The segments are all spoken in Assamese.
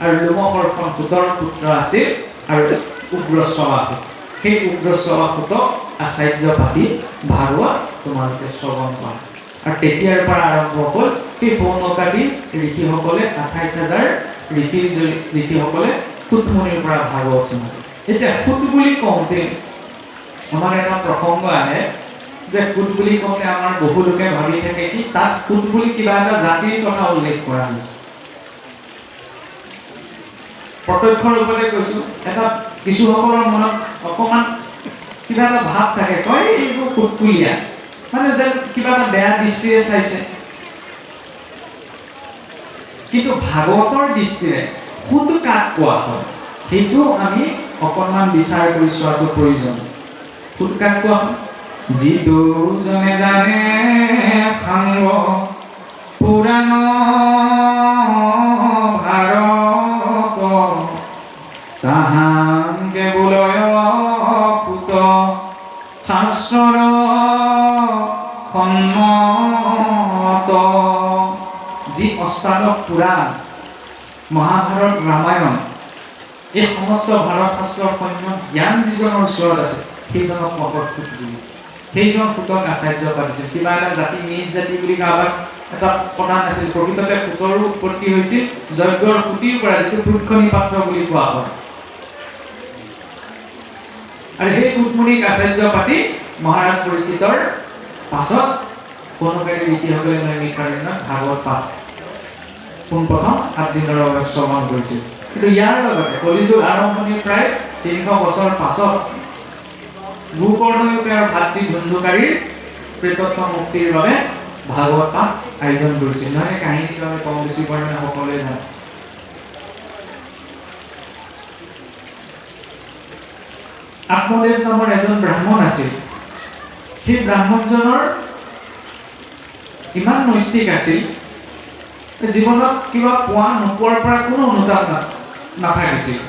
আৰু লোমহৰ্ষণ সুতৰ পুত্ৰ আছিল আৰু উগ্ৰশ্ৰৱা সুত। সেই উগ্ৰশ্ৰৱা সুতক আচাৰ্য পাতি ভাগৱত তোমালোকে শ্ৰৱণ কৰা। আৰু তেতিয়াৰ পৰা আৰম্ভ হ'ল সেই পৌনকাদি ঋষিসকলে 28,000 ঋষিসকলে সুতমুনিৰ পৰা ভাগৱত শুনালে। এতিয়া সুত বুলি কওঁতে আমাৰ এটা প্ৰসংগ আহে যে সুত বুলি কওঁতে আমাৰ বহু লোকে ভাবি থাকে কি তাত সুত বুলি কিবা এটা জাতিৰ কথা উল্লেখ কৰা হৈছে। প্ৰত্যক্ষ ৰূপতে কৈছো, এটা কিছুসকলৰ মনত অকণমান কিবা এটা ভাৱ থাকে, কয় এইবোৰ সুতকুলীয়া, মানে যেন কিবা এটা বেয়া দৃষ্টিৰে চাইছে। কিন্তু ভাগৱতৰ দৃষ্টিৰে সুত কাক কোৱা হয় সেইটো আমি অকণমান বিচাৰ কৰি চোৱাটো প্ৰয়োজন। সুত কাক কোৱা হয়? যিটো জনে জানে সাংগ পুৰাণ ভাৰত তাহান কেৱলয় পুত শাস্ত্ৰৰ সন্মত। যি অষ্টাদশ পুৰাণ, মহাভাৰত, ৰামায়ণ, এই সমস্ত ভাৰত শাস্ত্ৰৰ সৈন্য জ্ঞান যিজনৰ ওচৰত আছে সেইজনক মহৎ সুত বুলি। সেইজন সুতক আচাৰ্য পাতিছিল। কিবা এটা জাতি নিজ জাতি বুলি কাৰোবাক এটা কথা নাছিল। প্ৰকৃততে সুতৰো উৎপত্তি হৈছিল যজ্ঞৰ সুতিৰ পৰা, যিটো পুৰুষণী পাত্ৰ বুলি কোৱা হয়। আৰু সেই সুতমুনিক আচাৰ্য পাতি মহাৰাজ পৰীক্ষিতৰ পাছত পৌনকাদি ঋষিসকলে নৈমিষাৰণ্যত ভাগৱত পাঠ পোনপ্ৰথম 7 দিনৰ বাবে শ্ৰৱণ কৰিছিল। কিন্তু ইয়াৰ লগতে কলিযুগ আৰম্ভণিৰ প্ৰায় 300 বছৰ পাছত গোকৰ্ণয়ো তেওঁৰ ভাতৃ ধুন্ধুকাৰীৰ প্ৰেতত্ব মুক্তিৰ বাবে ভাগৱত পাঠ আয়োজন কৰিছিল। নহয় কাহিনীটো আমি কম বেছি পৰিমাণে সকলোৱে জানো। আত্মদেৱ নামৰ এজন ব্ৰাহ্মণ আছিল। সেই ব্ৰাহ্মণজনৰ ইমান নৈষ্ঠিক আছিল, জীৱনত কিবা পোৱা নোপোৱাৰ পৰা কোনো অনুতাপ নাথাকিছিল।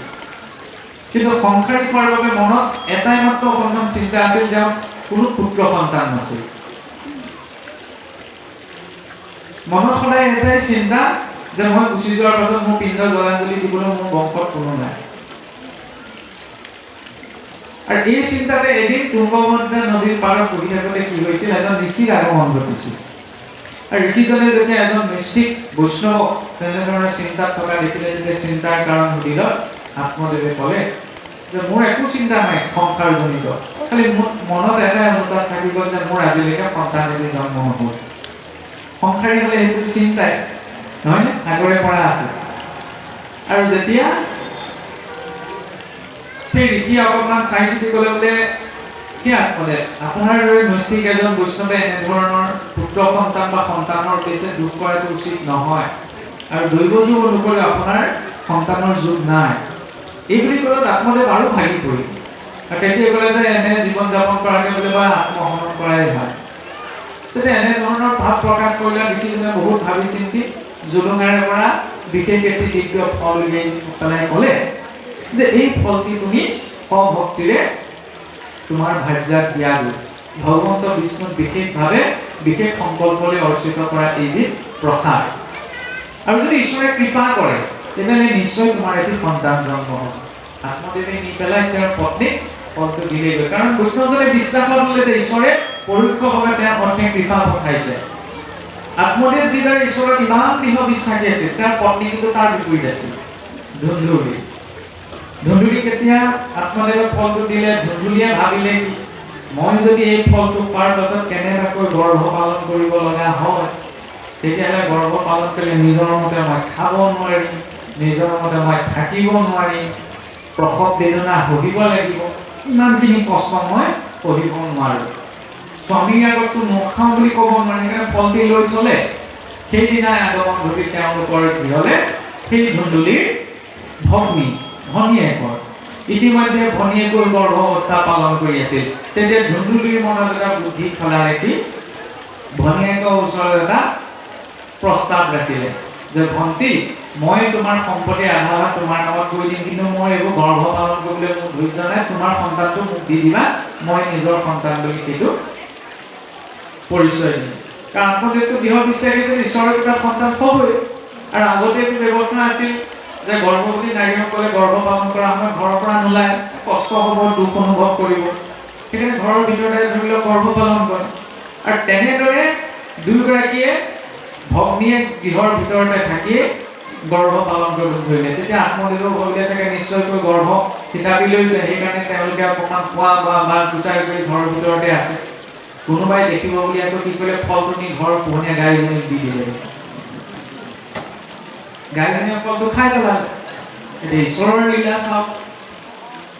কিন্তু সংসাৰী হোৱাৰ বাবে মনত এটাই মাত্ৰ অকণমান চিন্তা আছিল যে কোনো পুত্ৰ সন্তান নাছিল। মনত সদায় এটাই চিন্তা যে মই গুচি যোৱাৰ পাছত মোৰ পিণ্ড জলাঞ্জলি দিবলৈ মোৰ বংশত কোনো নাই। আৰু এই চিন্তাতে এদিন তুংগভদ্ৰা নদীৰ পাৰত বহি থাকোঁতে কি হৈছিল, এজন ঋষিৰ আগমন ঘটিছিল। আৰু ঋষিজনে যেতিয়া এজন নৈষ্ঠিক বৈষ্ণৱক তেনেধৰণে চিন্তাত থকা দেখিলে, যেতিয়া চিন্তাৰ কাৰণ সুধিল, আত্মদেৱে ক'লে যে মোৰ একো চিন্তা নাই সংসাৰজনিত, খালি মনত এটাই অনুতাপ থাকি গ'ল যে মোৰ আজিলৈকে সন্তান এটি জন্ম নহ'ল। সংসাৰী হ'লে সেইটো চিন্তাই নহয়নে আগৰে পৰা আছে। আৰু যেতিয়া সেই ঋষি অকণমান চাই চিতি ক'লে বোলে কি ক'লে, আপোনাৰ দৰে নৈষ্ঠিক এজন বৈষ্ণৱে এনেধৰণৰ পুত্ৰ সন্তান বা সন্তানৰ পিছে দুখ কৰাটো উচিত নহয়। আৰু দৈৱ যোগ অনুসৰি আপোনাৰ সন্তানৰ যোগ নাই। এই বুলি ক'লে আত্মদেৱ আৰু ভাগি পৰিল। আৰু তেতিয়া ক'লে যে এনে জীৱন যাপন কৰাকৈ বোলে বা আত্মহনন কৰাই ভাল। তেতিয়া এনেধৰণৰ ভাৱ প্ৰকাশ কৰিলে ঋষিজনে বহুত ভাবি চিন্তি জুলুঙাৰে পৰা বিশেষ এটি দিব্য ফল উলিয়াই পেলাই ক'লে যে এই ফলটি তুমি সভক্তিৰে তোমাৰ ভাৰ্যাক দিয়া গ'ল। ভগৱন্ত বিষ্ণুক বিশেষভাৱে বিশেষ সংকল্পৰে অৰ্চিত কৰা এইবিধ প্ৰসাদ। আৰু যদি ঈশ্বৰে কৃপা কৰে তেতিয়াহ'লে নিশ্চয় তোমাৰ এটি সন্তান জন্ম হ'ব। আত্মদেৱে নি পেলাই তেওঁৰ পত্নীক ফলটো দিলেগৈ। কাৰণ বৈষ্ণৱজনে বিশ্বাসত ল'লে যে ঈশ্বৰে পৰোক্ষভাৱে তেওঁৰ পত্নীক কৃপা পঠাইছে। আত্মদেৱ যিদৰে ঈশ্বৰৰ ইমান দৃঢ় বিশ্বাসী আছিল, তেওঁৰ পত্নী কিন্তু তাৰ বিপৰীত আছিল, ধুন্ধুলি। ধুন্ধুলি কেতিয়া আত্মদেৱে ফলটো দিলে, ধুন্ধুলিয়ে ভাবিলে কি মই যদি এই ফলটো খোৱাৰ পাছত কেনেবাকৈ গৰ্ভ পালন কৰিব লগা হয়, তেতিয়াহ'লে গৰ্ভ পালন কৰিলে নিজৰ মতে মই খাব নোৱাৰিম, নিজৰ মতে মই থাকিব নোৱাৰিম, প্ৰসৱ বেদনা সহিব লাগিব, ইমানখিনি কষ্ট মই সহিব নোৱাৰোঁ। স্বামীৰ আগততো নখাওঁ বুলি ক'ব নোৱাৰি, সেইকাৰণে ফলটি লৈ থ'লে। সেইদিনাই আগমন ঘটি তেওঁলোকৰ গৃহলৈ সেই ধুন্দুলিৰ ভনীয়েকৰ। ইতিমধ্যে ভনীয়েকৰ গৰ্ভাৱস্থা পালন কৰি আছিল। তেতিয়া ধুন্দুলিৰ মনত এটা বুদ্ধি খলা দেখি ভনীয়েকৰ ওচৰত এটা প্ৰস্তাৱ ৰাখিলে যে ভণ্টি, মই তোমাৰ সম্পত্তি আধা ভাগ তোমাৰ নামত কৰি দিম, কিন্তু মই এইবোৰ গৰ্ভ পালন কৰিবলৈ মোৰ ধৈৰ্য নাই, তোমাৰ সন্তানটো মোক দি দিবা, মই নিজৰ সন্তান বুলি সেইটো পৰিচয় দিম। কাৰণ আত্মদেৱটো দৃঢ় বিশ্বাস আছিল ঈশ্বৰৰ দুটা সন্তান হ'বই। আৰু আগতে ব্যৱস্থা আছিল যে গৰ্ভৱতী নাৰীসকলে গৰ্ভ পালন কৰা সময়ত ঘৰৰ পৰা নোলায়, কষ্ট হ'ব, দুখ অনুভৱ কৰিব, সেইকাৰণে ঘৰৰ ভিতৰতে ধৰি লওক গৰ্ভ পালন কৰে। আৰু তেনেদৰে দুয়োগৰাকীয়ে ভগ্নীয়ে গৃহৰ ভিতৰতে থাকি গৰ্ভ পালন কৰিব ধৰিলে। তেতিয়া আত্মনিৰ্ভৰ ভাবিলে চাগে নিশ্চয়কৈ গৰ্ভ থিতাপি লৈছে, সেইকাৰণে তেওঁলোকে অকণমান খোৱা বোৱা বা বিচাৰ কৰি ঘৰৰ ভিতৰতে আছে। কোনোবাই দেখিব বুলি আকৌ কি কৰিলে, ফলটো নি ঘৰৰ পোহনীয়া গাইজনীক দি দিলে। গাইজনীয়ে ফলটো খাই পেলালে। এতিয়া ঈশ্বৰৰ লীলা চাওক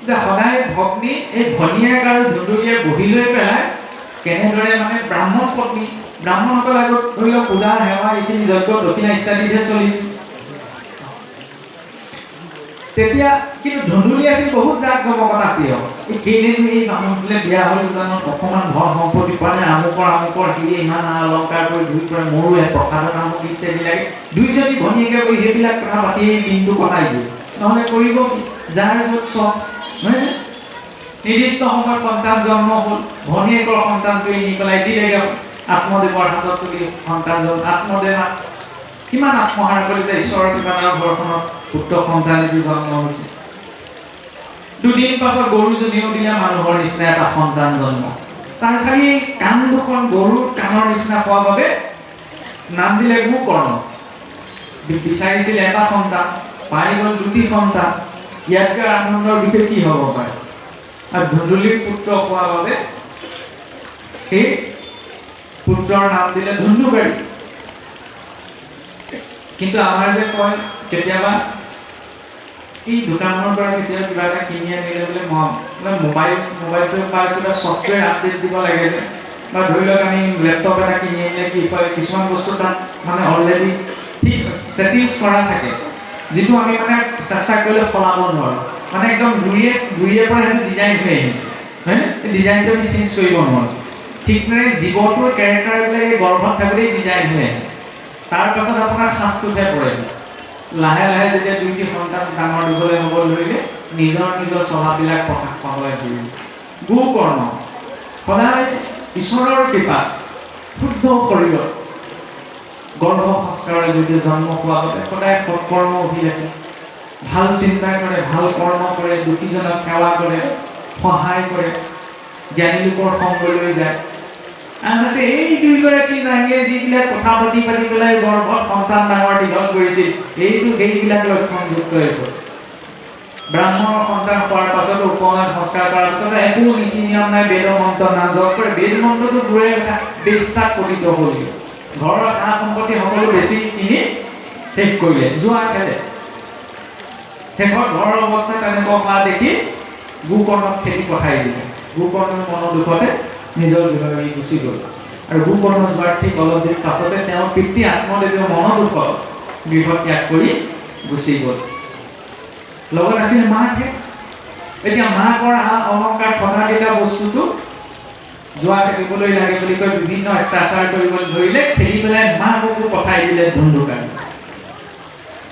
যে সদায় ভগ্নী এই ভনীয়েক আৰু ধুন্দুলীয়ে বহি লৈ পেলাই কেনেদৰে মানে ব্ৰাহ্মণ পত্নী, ব্ৰাহ্মণসকল আগত ধৰি লওক পূজা সেৱা এইখিনি যজ্ঞ দক্ষিণা ইত্যাদিহে চলিছিল। তেতিয়া কিন্তু ধুন্দুলী আছিল বহুত জাক জমকতা প্ৰিয়। এই কেইদিন এই বামুণটোলে বিয়া হ'ল জানো, অকণমান ধন সম্পত্তি পোৱা নাই, আমুকৰ সিয়ে ইমান অলংকাৰ কৰি ধুই কৰে, মোৰো প্ৰসাদৰ সামগ্ৰী ইত্যাদি লাগে। দুইজনী ভনীয়েকে কৰি সেইবিলাক কথা পাতি দিনটো কটাই দিয়ে। নহ'লে কৰিব কি, যাৰ য'ত চখ, নহয় নে? নিৰ্দিষ্ট সময়ত সন্তান জন্ম হ'ল, ভনীয়েকৰ সন্তানটোৱে নি পেলাই দিলেগৈ আত্মদেৱৰ হাতত তুলি সন্তান জন্ম। আত্মদেৱ কিমান আত্মহাৰ কৰি যে ঈশ্বৰৰ কৃপাত ঘৰখনত পুত্ৰ সন্তান এটি জন্ম হৈছে। দুদিন পাছত গৰুজনীও দিলে মানুহৰ নিচিনা এটা সন্তান জন্ম। তাৰ খালি কাণ দুখন গৰুৰ কাণৰ নিচিনা হোৱাৰ বাবে নাম দিলে গোকৰ্ণ। বিচাৰিছিল এটা সন্তান, পাই গ'ল দুটি সন্তান। ইয়াতকৈ আনন্দৰ বিষয় কি হ'ব পাৰে? আৰু ধুন্দুলীৰ পুত্ৰ হোৱাৰ বাবে সেই পুত্ৰৰ নাম দিলে ধুন্দুকাৰী। কিন্তু আমাৰ যে কয় কেতিয়াবা এই দোকানৰ পৰা কেতিয়াবা কিবা এটা কিনি আনিলে বোলে মোবাইলটো বা কিবা ছফ্টৱেৰ আপডেট দিব লাগে যে, বা ধৰি লওক আমি লেপটপ এটা কিনি আনিলে কি হয়, কিছুমান বস্তু তাত মানে অলৰেডি ঠিক ছেটিংছ কৰা থাকে, যিটো আমি মানে চেষ্টা কৰিলে সলাব নোৱাৰোঁ। মানে একদম গুৰিয়ে পৰা সেইটো ডিজাইন হৈ আহিছে, হয়নে? সেই ডিজাইনটো আমি চেঞ্জ কৰিব নোৱাৰোঁ। ঠিক মানে জীৱটোৰ কেৰেক্টাৰবিলাকে গৰ্ভত থাকোঁতেই ডিজাইন হৈ আহে। তাৰ পাছত আপোনাৰ সাজটোহে পৰে। লাহে লাহে যেতিয়া দুইটি সন্তান ডাঙৰ দীঘলে হ'ব ধৰিলে, নিজৰ স্বভাৱবিলাক প্ৰকাশ পাবলৈ ধৰিলে। গোকৰ্ণ সদায় ঈশ্বৰৰ কৃপাত শুদ্ধ শৰীৰত গৰ্ভ সংস্কাৰৰ যদি জন্ম হোৱা বাবে সদায় সৎকৰ্ম অভিলাষী, ভাল চিন্তা কৰে, ভাল কৰ্ম কৰে, দুখীজনক সেৱা কৰে, সহায় কৰে, জ্ঞানী লোকৰ সংগ লৈ যায়। আনহাতে এই দুয়োগৰাকী নাৰীয়ে যিবিলাক কথা পাতি পেলাই গৰ্ভত সন্তান ডাঙৰ দীঘল কৰিছিল, সেইবিলাক লক্ষণযুক্ত এইবোৰ। ব্ৰাহ্মণৰ সন্তান হোৱাৰ পাছত উপনয়ন সংস্কাৰ কৰাৰ পাছত একো নীতি নিয়ম নাই, বেদ মন্ত্ৰ নাম কৰে। বেদ মন্ত্ৰটো দূৰে কথা, বিশ্বাস পতিত হ'ল। ঘৰৰ সা সম্পত্তি সকলো বেছি কিনি শেষ কৰিলে, যোৱা খেলে। শেষত ঘৰৰ অৱস্থা তেনেকুৱা হোৱা দেখি গোকৰ্ণক খেদি পঠাই দিলে। গোকৰ্ণৰ মনৰ দুখতে নিজৰ গৃহলৈ গুচি গ'ল। আৰু গোকৰ্ণ যোৱাৰ ঠিক অলপ দিন পাছতে তেওঁৰ পিতৃ আত্মদেৱৰ মনৰ দুখত গৃহ ত্যাগ কৰি গুচি গ'ল। লগত আছিল মাকহে। এতিয়া মাকৰ অলংকাৰ থকাকেইটা বস্তুটো যোৱা খেলিবলৈ লাগে বুলি কৈ বিভিন্ন অত্যাচাৰ কৰিবলৈ ধৰিলে, খেলি পেলাই মাককো পঠাই দিলে ধুন্দুকাৰী।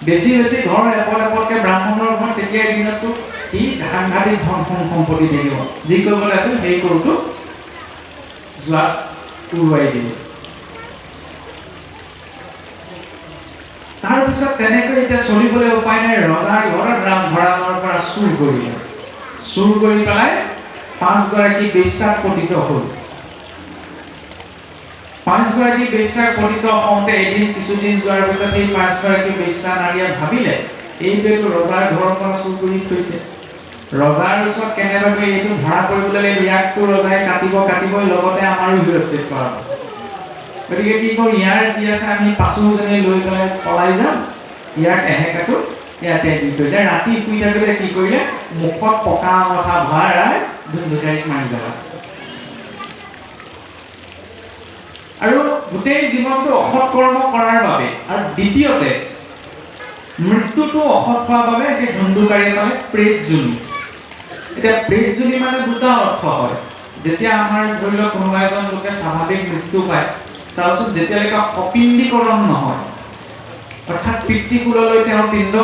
বেছি ঘৰ এপলকে ব্ৰাহ্মণৰ ঘৰ তেতিয়াৰ দিনততো সি সাংঘাতিক ধন সম্পত্তি থাকিব। যি কৰিবলৈ আছিল সেই কৰোঁতো যোৱাত উৰুৱাই দিলে। তাৰপিছত তেনেকৈ এতিয়া চলিবলৈ উপায় নাই, ৰজাৰ ঘৰত ৰাজভঁৰালৰ পৰা চুৰ কৰিলে। চুৰ কৰি পেলাই 5গৰাকী বেশ্যাত পতিত হ'ল। 5গৰাকী বেশ্যাত পতিত হওঁতে এদিন কিছুদিন যোৱাৰ পিছত সেই 5গৰাকী বেশ্যা নাৰীয়ে ভাবিলে এইটোৱেতো ৰজাৰ ঘৰৰ পৰা চুৰ কৰি থৈছে। ৰজাৰ ওচৰত কেনেবাকৈ এইটো ধৰা কৰিবলৈ ইয়াকতো ৰজাই কাটিবই, লগতে আমাৰো হিৰচিত কৰাব। গতিকে কি কওঁ, ইয়াৰ যি আছে আমি পাছোজনে লৈ পেলাই পলাই যাম, ইয়াক এহেকাটো ইয়াতে দি থৈ যায়। ৰাতি শুই থাকোঁতে কি কৰিলে, মুখত পকা অঙঠা ভৰাই ধুন্দুকাৰীক মাৰি পেলালে। আৰু গোটেই জীৱনটো অসৎ কৰ্ম কৰাৰ বাবে, আৰু দ্বিতীয়তে মৃত্যুটো অসৎ হোৱাৰ বাবে সেই ধুন্দুকাৰীয়ে পালে প্ৰেতজনী। এতিয়া প্ৰেতজনী মানে দুটা অৰ্থ হয়। যেতিয়া আমাৰ ধৰি লওক কোনোবা এজন লোকে স্বাভাৱিক মৃত্যু পায়, চাওকচোন যেতিয়ালৈকে সপিণ্ডীকৰণ নহয়, অৰ্থাৎ পিতৃকুললৈ তেওঁৰ পিণ্ড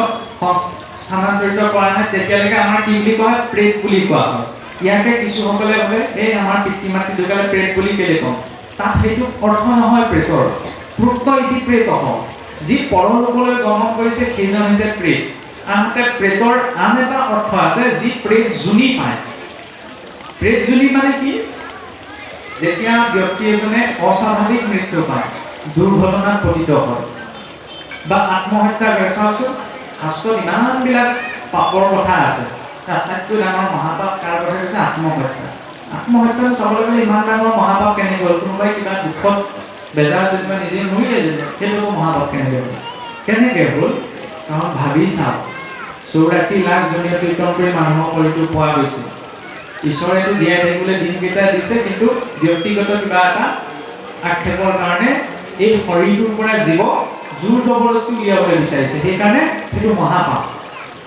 স্থানান্তৰিত কৰা নাই, তেতিয়ালৈকে আমাৰ কি বুলি কোৱা হয়, প্ৰেত বুলি কোৱা হয়। ইয়াকে কিছুসকলে ভাবে এই আমাৰ পিতৃ মাতৃ ঢুকালে প্ৰেত বুলি কেলে কওঁ। তাত সেইটো অৰ্থ নহয় প্ৰেতৰ। প্ৰোক্ত ইতি প্ৰেত, যি পৰলোকলৈ গমন কৰিছে সেইজন হৈছে প্ৰেত। আনহাতে প্ৰেতৰ আন এটা অৰ্থ আছে যি প্ৰেত জুনি পায়। প্ৰেত জুনি মানে কি? যেতিয়া ব্যক্তি এজনে অস্বাভাৱিক মৃত্যু পায়, দুৰ্ঘটনাত পতিত হয় বা আত্মহত্যা কৰে। চাওকচোন শাস্ত্ৰত ইমানবিলাক পাপৰ কথা আছে, আটাইতকৈ ডাঙৰ মহাপাপ কাৰ কথা কৈছে? আত্মহত্যা। আত্মহত্যা চাবলৈ গ'লে ইমান ডাঙৰ মহাপাপ কেনেকৈ হ'ল? কোনোবাই কিবা দুখত বেজাৰ যেনিবা নিজে মৰিলে যেনিবা, সেইটো মহাপাপ কেনেকৈ হ'ল? কেনেকৈ হ'ল? কাৰণ ভাবি চাওক, 84 লাখ জনীয় কীৰ্তন কৰি মানুহৰ শৰীৰটো পোৱা গৈছে। ঈশ্বৰেতো জীয়াই থাকিবলৈ দিনকেইটা দিছে, কিন্তু ব্যক্তিগত কিবা এটা আক্ষেপৰ কাৰণে এই শৰীৰটোৰ পৰা জীৱ জোৰ জবৰদস্তি উলিয়াবলৈ বিচাৰিছে, সেইকাৰণে সেইটো মহাপাপ।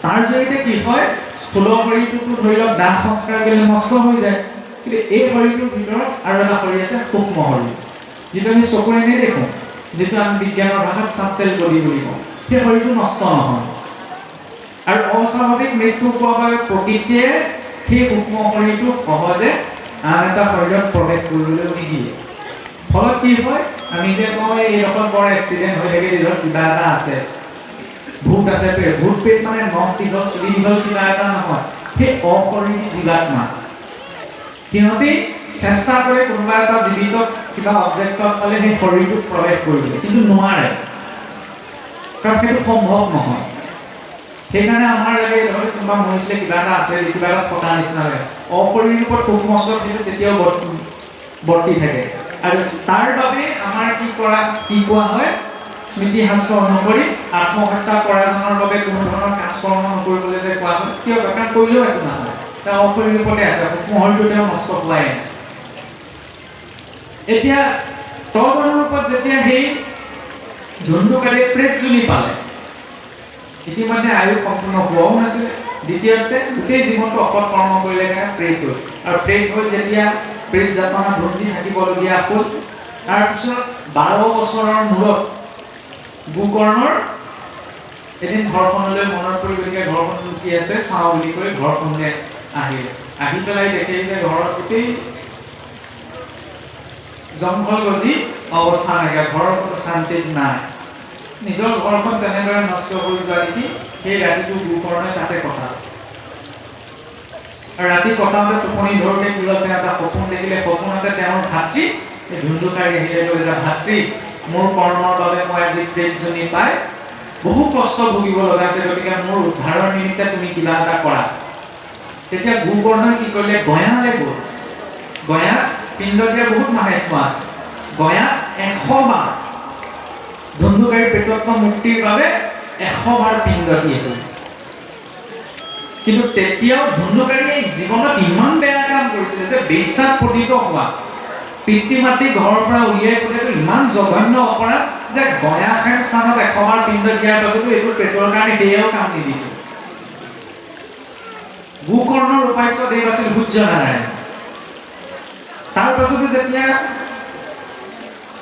তাৰ জৰিয়তে কি হয়? স্থূল শৰীৰটোতো ধৰি লওক দাহ সংস্কাৰ কৰিলে নষ্ট হৈ যায়, কিন্তু এই শৰীৰটোৰ ভিতৰত আৰু এটা শৰীৰ আছে সূক্ষ্ম শৰীৰ, যিটো আমি চকুৰে নেদেখোঁ, যিটো আমি বিজ্ঞানৰ ভাষাত চাপটেল বডি বুলি কওঁ। সেই শৰীৰটো নষ্ট নহয়। আৰু অস্বাভাৱিক মৃত্যু পোৱাৰ বাবে প্ৰকৃতিয়ে সেই সূক্ষ্ম শৰীৰটো সহজে আন এটা শৰীৰত প্ৰৱেশ কৰিবলৈ নিদিয়ে। ফলত কি হয়? আমি যে কওঁ এইডোখৰত বৰ এক্সিডেণ্ট হৈ থাকে, এইডোখৰত কিবা এটা আছে, ভূত আছে। ভূত পেট মানে নখ দীঘল চুলি দীঘল কিবা এটা নহয়, সেই অশৰীৰী জীৱাত্মা। সিহঁতি চেষ্টা কৰে কোনোবা এটা জীৱিত কিবা অবজেক্টত পালে সেই শৰীৰটোত প্ৰৱেশ কৰিবলৈ, কিন্তু নোৱাৰে, কাৰণ সেইটো সম্ভৱ নহয়। সেইকাৰণে আমাৰ লাগে ধৰক কোনোবা মৰিছিলে, কিবা এটা আছে, কিবা এটা ফটা নিচিনা লাগে, অশৰীৰ ওপৰত সূক্ষ্ম সেইটো তেতিয়াও বৰ্তি থাকে। আৰু তাৰ বাবে আমাৰ কি কোৱা হয়? স্মৃতি শাস্ত্ৰ অনুসৰি আত্মহত্যা কৰাজনৰ বাবে কোনো ধৰণৰ কাজকৰ্ম নকৰিবলৈ যে কোৱা হয়। কিয়? কাৰণ কৰিলেও একো নহয়, তেওঁ অশৰীৰ ওপৰতে আছে, সূক্ষ্ম শৰীৰটো তেওঁ নষ্ট হোৱাই নাই। এতিয়া তদনুৰূপত যেতিয়া সেই ধুন্দুকাৰীয়ে প্ৰেত জুলি পালে, ইতিমধ্যে আয়ু সম্পূৰ্ণ হোৱাও নাছিলে, দ্বিতীয়তে গোটেই জীৱনটো অসৎ কৰ্ম কৰিলে কাৰণে প্ৰেত হ'ল। আৰু প্ৰেত হৈ যেতিয়া প্ৰেত যাতনা ভুগি থাকিবলগীয়া হ'ল, তাৰপিছত 12 বছৰৰ মূৰত গোকৰ্ণৰ এদিন ঘৰখনলৈ মনত পৰি, গতিকে ঘৰখন লুকি আছে চাওঁ বুলি কৈ ঘৰখনলৈ আহিলে। আহি পেলাই দেখে যে ঘৰত গোটেই জংঘল গজি অৱস্থা নাইকিয়া, ঘৰৰ কোনো চানচিত নাই। নিজৰ ঘৰখন তেনেদৰে নষ্ট হৈ যোৱা দেখি সেই ৰাতিটো গোকৰ্ণই তাতে কটালে। আৰু ৰাতি কটাওঁতে টোপনি ধৰোঁতে কি হ'ল? তেওঁ এটা সপোন দেখিলে। সপোনতে তেওঁৰ ভাতৃ এই ধুন্দুকাৰী আহিলে, যে ভাতৃ, মোৰ কৰ্মৰ বাবে মই আজি প্ৰেতজনী পাই বহু কষ্ট ভুগিব লগা আছে, গতিকে মোৰ উদ্ধাৰৰ নিমিত্তে তুমি কিবা এটা কৰা। তেতিয়া গোকৰ্ণই কি কৰিলে? গয়ালৈ গ'ল। গয়া পিণ্ড দিয়া বহুত মাহাত্ম্য আছে। গয়া 100 বাৰ ধুন্দুকাৰীৰ প্ৰেতত্ব মুক্তিৰ বাবে 100 বাৰ পিণ্ড দিয়ে। কিন্তু তেতিয়াও ধুন্দুকাৰীয়ে জীৱনত ইমান বেয়া কাম কৰিছিলে যে বেশ্যাত পতিত হোৱা, পিতৃ মাতৃ ঘৰৰ পৰা উলিয়াই পঠিওৱাটো ইমান জঘন্য অপৰাধ যে গয়াখান স্থানত 100 বাৰ পিণ্ড দিয়াৰ পাছতো এইটো পেটৰ কাৰণে সেয়াও কাম নিদিছিল। গোকৰ্ণৰ উপাস্য দেৱ আছিল সূৰ্যনাৰায়ণ। তাৰ পাছতো যেতিয়া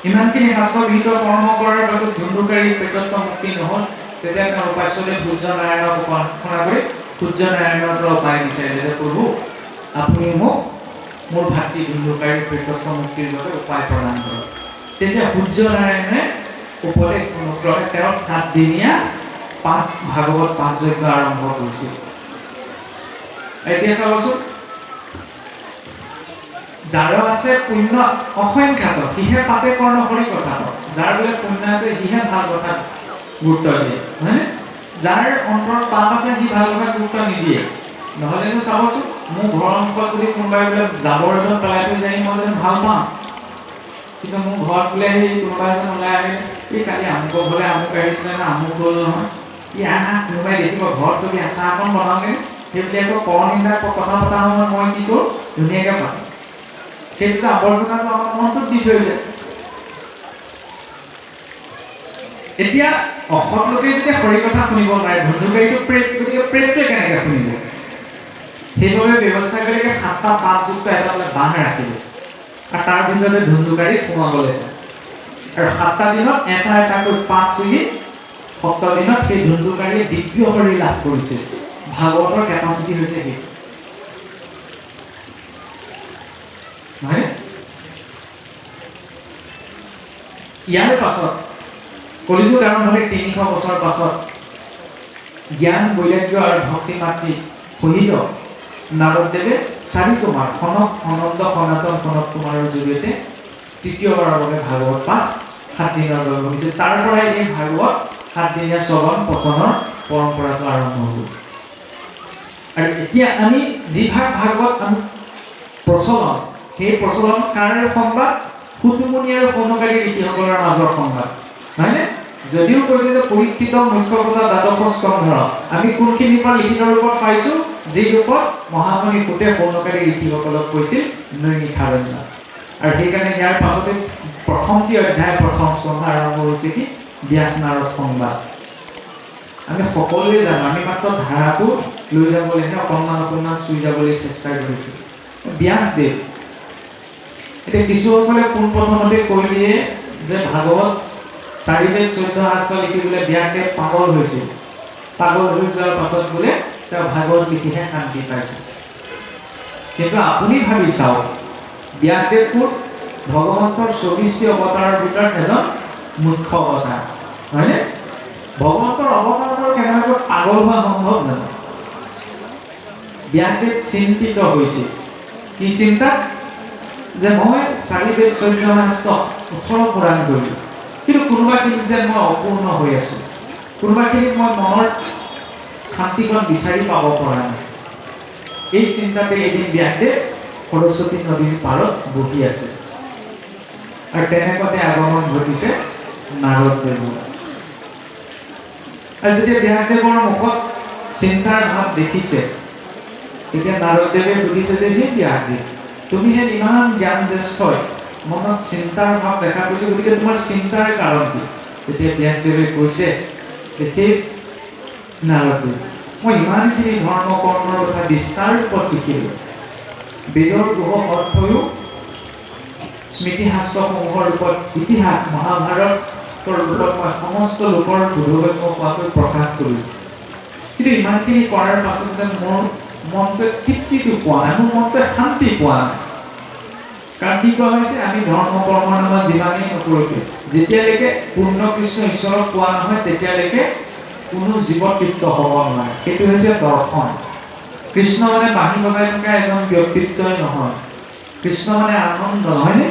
ইমানখিনি শাস্ত্ৰবিহিত কৰ্ম কৰাৰ পাছত ধুন্দুকাৰী প্ৰেতত্ব মুক্তি নহ'ল, তেতিয়া তেওঁৰ উপাস্য দেৱ সূৰ্যনাৰায়ণক উপাসনা কৰি সূৰ্যনাৰায়ণৰ পৰা উপায় বিচাৰিলে যে প্ৰভু, আপুনি মোক মোৰ ভাতৃ ধুন্দুকাৰীৰ প্ৰেতত্ব মুক্তিৰ বাবে উপায় প্ৰদান কৰক। তেতিয়া সূৰ্যনাৰায়ণে উপদেশ অনুক্ৰমে তেওঁৰ 7 দিনীয়া ভাগৱত 5 যজ্ঞ আৰম্ভ কৰিছিল। এতিয়া চাবচোন, যাৰ আছে পুণ্য অসংখ্যাত, সিহে পাতে কৰ্ণ হৰি কথা। যাৰ বোলে পুণ্য আছে সিহে ভাল কথাত গুৰুত্ব দিয়ে, হয়নে? যাৰ অন্তৰত পাপ আছে সি ভাল কথাত গুৰুত্ব নিদিয়ে। নহ'লেনো চাবচোন, মোৰ ঘৰৰ মুখত যদি কোনোবাই বোলে জাবৰ এজন পেলাই থৈ যায়, মই যেন ভাল পাম, কিন্তু মোৰ ঘৰত বোলে সেই কোনোবা এজন ওলাই আহিলে, এই কালি আমুক বোলে আমুক আহিছিলে না, আমুক গ'ল নহয়, ই কোনোবাই দেখিব ঘৰত যদি চাহ অকণ বনাওঁগে, সেইবুলি আকৌ পৰনিন্দা কথা পতা সময়ত মই কি কৰোঁ? ধুনীয়াকৈ পাতিম। সেইটো আৱৰ্জনাটো আমাৰ মনটোত দি থৈ যায়। এতিয়া অসৎ লোকে যেতিয়া হৰি কথা শুনিব নোৱাৰে, ধুন্দুকাৰীটো প্ৰেত, গতিকে প্ৰেতটোৱে কেনেকৈ শুনিব? সেইবাবে ব্যৱস্থা কৰিলে 7টা পাতযুক্ত এটা বোলে বাঁহ ৰাখিব, আৰু তাৰ ভিতৰতে ধুন্দুকাৰীক সোমাবলৈ। আৰু 7টা দিনত এটা এটাকৈ পাত ছিঙি 7 দিনত সেই ধুন্দুকাৰীয়ে দিব্য শৰীৰ লাভ কৰিছিল। ভাগৱতৰ কেপাচিটি হৈছে সেইটো, নহয়? ইয়াৰ পাছত কলিযুগ আৰম্ভ হৈ 300 বছৰ পাছত জ্ঞান বৈৰাগ্য আৰু ভক্তি মাতৃ সহিত নাৰদদেৱে চাৰি কুমাৰ সনক অনন্ত সনাতন সনক কুমাৰৰ জৰিয়তে তৃতীয়বাৰৰ বাবে ভাগৱত পাঠ 7 দিনৰ বাবে কৰিছিল। তাৰ পৰাই এই ভাগৱত 7 দিনীয়া শ্ৰৱণ পঠনৰ পৰম্পৰাটো আৰম্ভ হ'ল। আৰু এতিয়া আমি যি ভাগৱত আমি প্ৰচলন, সেই প্ৰচলন কাৰ সংবাদ? সুতুমুনি আৰু সৌনকাৰী ঋষিসকলৰ মাজৰ সংবাদ, হয়নে? যদিও কৈছে যে পৰীক্ষিত মুখ্যকথা দ্বাদশ স্কন্ধৰ, আমি কোনখিনিৰ পৰা লিখিত ৰূপত পাইছোঁ? যি ৰূপত মহামণি সুতে সৌনকাৰী ঋষিসকলক কৈছিল নৈমিষাৰণ্য। আৰু সেইকাৰণে ইয়াৰ পাছতে প্ৰথমটি অধ্যায় প্ৰথম স্কন্ধ আৰম্ভ হৈছে কি? ব্যাস নাৰদ সংবাদ। আমি সকলোৱে জানো, আমি মাত্ৰ ধাৰাটো লৈ যাবলৈহে অকণমান চুই যাবলৈ চেষ্টা কৰিছোঁ। ব্যাসদেৱ, এতিয়া কিছুসকলে পোনপ্ৰথমতে কৈ দিয়ে যে ভাগৱত 4 বেদ 14 শাস্ত্ৰ লিখিবলৈ ব্যাসদেৱ পাগল হৈছিল। পাগল হৈ যোৱাৰ পাছত বোলে তেওঁ ভাগৱত লিখিহে শান্তি পাইছে। কিন্তু আপুনি ভাবি চাওক, ব্যাসদেৱ কোন? ভগৱন্তৰ 24টি অৱতাৰৰ ভিতৰত এজন মুখ্য অৱতাৰ, হয়নে? ভগৱন্তৰ অৱতাৰৰ কেনেকৈ পাগল হোৱা সম্ভৱ জানো? ব্যাসদেৱ চিন্তিত হৈছিল। কি চিন্তা? যে মই 4 বেদ 14 শাস্ত্ৰ 18 পুৰাণ কৰিলোঁ, কিন্তু কোনোবাখিনিত যেন মই অপূৰ্ণ হৈ আছোঁ, কোনোবাখিনিত মই মনৰ শান্তিকণ বিচাৰি পাব পৰা নাই। এই চিন্তাতে এদিন ব্যাসদেৱ সৰস্বতী নদীৰ পাৰত বহি আছে। আৰু তেনেকুৱাতে আগমন ঘটিছে নাৰদদেৱৰ। আৰু যেতিয়া ব্যাসদেৱৰ মুখত চিন্তাৰ ভাৱ দেখিছে, তেতিয়া নাৰদদেৱে সুধিছে যে হে ব্যাসদেৱ, তুমি হে ইমান জ্ঞান জ্যেষ্ঠ, মনত চিন্তাৰ ভাৱ দেখা পাইছে, গতিকে তোমাৰ চিন্তাৰ কাৰণ কি? তেতিয়া ব্যাসদেৱে কৈছে যে সেই নাৰদদেৱ, মই ইমানখিনি ধৰ্ম কৰ্মৰ কথা বিস্তাৰ ৰূপত লিখিলোঁ, বেদৰ গুহ অৰ্থয়ো স্মৃতিশাস্ত্ৰসমূহৰ ৰূপত ইতিহাস মহাভাৰতৰ ৰূপত মই সমস্ত লোকৰ বোধগম্য হোৱাকৈ প্ৰকাশ কৰিলোঁ, কিন্তু ইমানখিনি কৰাৰ পাছত যেন মোৰ মনটোৱে তৃপ্তিটো পোৱা নাই, মোৰ মনটোৱে শান্তি পোৱা নাই। কাৰণ কি কোৱা হৈছে? আমি ধৰ্ম কৰ্মৰ নামত যিমানেই নকৰোঁ, যেতিয়ালৈকে পূৰ্ণ কৃষ্ণ ঈশ্বৰক পোৱা নহয় তেতিয়ালৈকে কোনো জীৱ তৃপ্ত হ'ব নোৱাৰে। সেইটো হৈছে দৰ্শন। কৃষ্ণ মানে বাঁহী বজাই থকা এজন ব্যক্তিত্বই নহয়, কৃষ্ণ মানে আনন্দ, নহয়নে?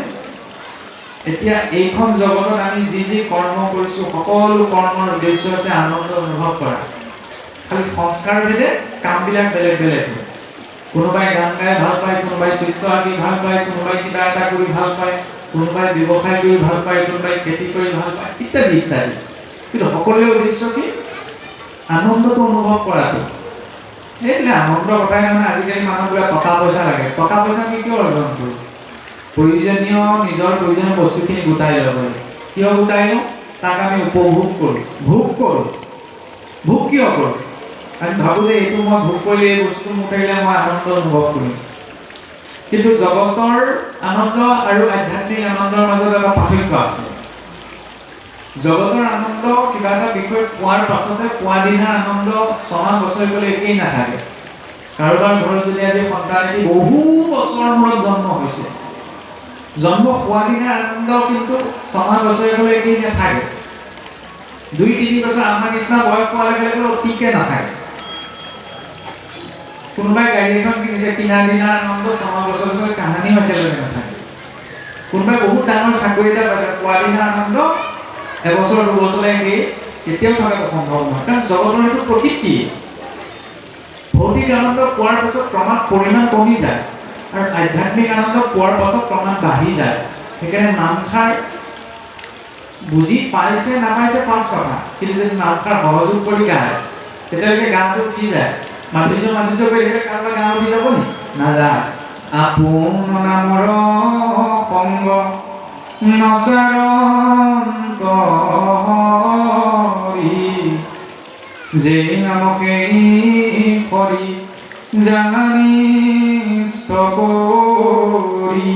এতিয়া এইখন জগতত আমি যি যি কৰ্ম কৰিছোঁ, সকলো কৰ্মৰ উদ্দেশ্য আছে আনন্দ অনুভৱ কৰা। খালি সংস্কাৰ ভেদে কামবিলাক বেলেগ বেলেগ হয়। কোনোবাই গান গাই ভাল পায়, কোনোবাই চিত্ৰ আঁকি ভাল পায়, কোনোবাই কিবা এটা কৰি ভাল পায়, কোনোবাই ব্যৱসায় কৰি ভাল পায়, কোনোবাই খেতি কৰি ভাল পায়, ইত্যাদি ইত্যাদি। কিন্তু সকলোৰে উদ্দেশ্য কি? আনন্দটো অনুভৱ কৰাটো। সেইটোৱে আনন্দৰ কথাই নহয়। আজিকালি মানুহবোৰে টকা পইচা লাগে। টকা পইচা আমি কিয় অৰ্জন কৰোঁ? প্ৰয়োজনীয় নিজৰ প্ৰয়োজনীয় বস্তুখিনি গোটাই ল'ব লাগে। কিয় গোটাই লওঁ? তাক আমি উপভোগ কৰোঁ, ভোগ কৰোঁ। ভোগ কিয় কৰোঁ? আমি ভাবোঁ যে এইটো মই ভোগ কৰিলে, এই বস্তুটো মোক থাকিলে মই আনন্দ অনুভৱ কৰিম। কিন্তু জগতৰ আনন্দ আৰু আধ্যাত্মিক আনন্দৰ মাজত এটা পাৰ্থক্য আছে। জগতৰ আনন্দ কিবা এটা বিষয় পোৱাৰ পাছতে পোৱা দিনাৰ আনন্দ 6 মাহ বছৰিবলৈ একেই নাথাকে। কাৰোবাৰ ঘৰত যদি আজি সন্তান এটি বহু বছৰৰ মূৰত জন্ম হৈছে, জন্ম হোৱা দিনাৰ আনন্দ কিন্তু 6 মাহ বছৰিবলৈ একেই নাথাকে। 2-3 বছৰ আমাৰ নিচিনা বয়স পোৱালৈকে অতিকে নাথাকে। কোনোবাই গাড়ী এখন কিনিছে, কিনাৰ দিনাৰ আনন্দ 6 মাহ বছৰলৈ কাহানিও একেলগে নাথাকে। কোনোবাই বহুত ডাঙৰ চাকৰি এটা পাইছে, পোৱা দিনাৰ আনন্দ 1 বছৰ 2 বছৰলৈকে কেতিয়াও থকাটো সম্ভৱ নহয়। কাৰণ জগতৰ এইটো প্ৰকৃতি। ভৌতিক আনন্দ পোৱাৰ পাছত ক্ৰমাৎ পৰিমাণ কমি যায়, আৰু আধ্যাত্মিক আনন্দ পোৱাৰ পাছত ক্ৰমাৎ বাঢ়ি যায়। সেইকাৰণে নামষাৰ বুজি পাইছে নাপাইছে 5 কথা, কিন্তু যদি নামষাৰ সহযোগ কৰি গায় তেতিয়ালৈকে গাটো উঠি যায়। মাধুৰ্য কৰি থাকিলে কাৰোবাৰ গা উঠি যাব নি? নাযায়। আপোন নামৰ সংগ নচৰন্তৰি, যে নামকেই কৰি জানিষ্ট কৰি।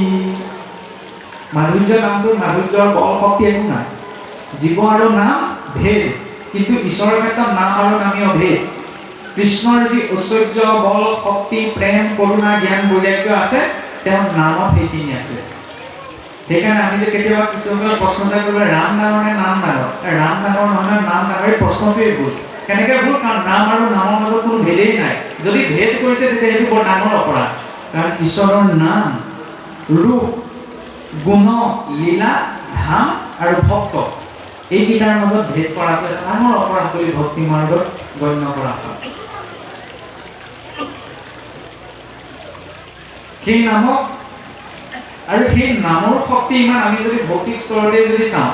মাধুৰ্য নামটোৰ মাধুৰ্যৰ বল শক্তি একো নাই। জীৱ আৰু নাম ভেদ, কিন্তু ঈশ্বৰৰ ক্ষেত্ৰত নাম আৰু নামীয় ভেদ। কৃষ্ণৰ যি ঐশ্বৰ্য, বল, শক্তি, প্ৰেম, কৰুণা, জ্ঞান, বৈৰাগ্য আছে, তেওঁৰ নামত সেইখিনি আছে। সেইকাৰণে আমি যে কেতিয়াবা কিছুমানে প্ৰশ্ন এটা কৰিলে ৰাম ডাঙৰ নে নাম ডাঙৰ? ৰাম ডাঙৰ নহয়, নাম ডাঙৰ। এই প্ৰশ্নটোৱেই ভুল। কেনেকৈ ভুল? কাৰণ নাম আৰু নামৰ মাজত কোনো ভেদেই নাই। যদি ভেদ কৰিছে তেতিয়া সেইটো বৰ ডাঙৰ অপৰাধ। কাৰণ ঈশ্বৰৰ নাম, ৰূপ, গুণ, লীলা, ধাম আৰু ভক্ত, এইকেইটাৰ মাজত ভেদ কৰাটো এটা ডাঙৰ অপৰাধ বুলি ভক্তি মাৰ্গত গণ্য কৰা হয়। সেই নামক আৰু সেই নামৰ শক্তি ইমান, আমি যদি ভৌতিক স্তৰতে যদি চাওঁ,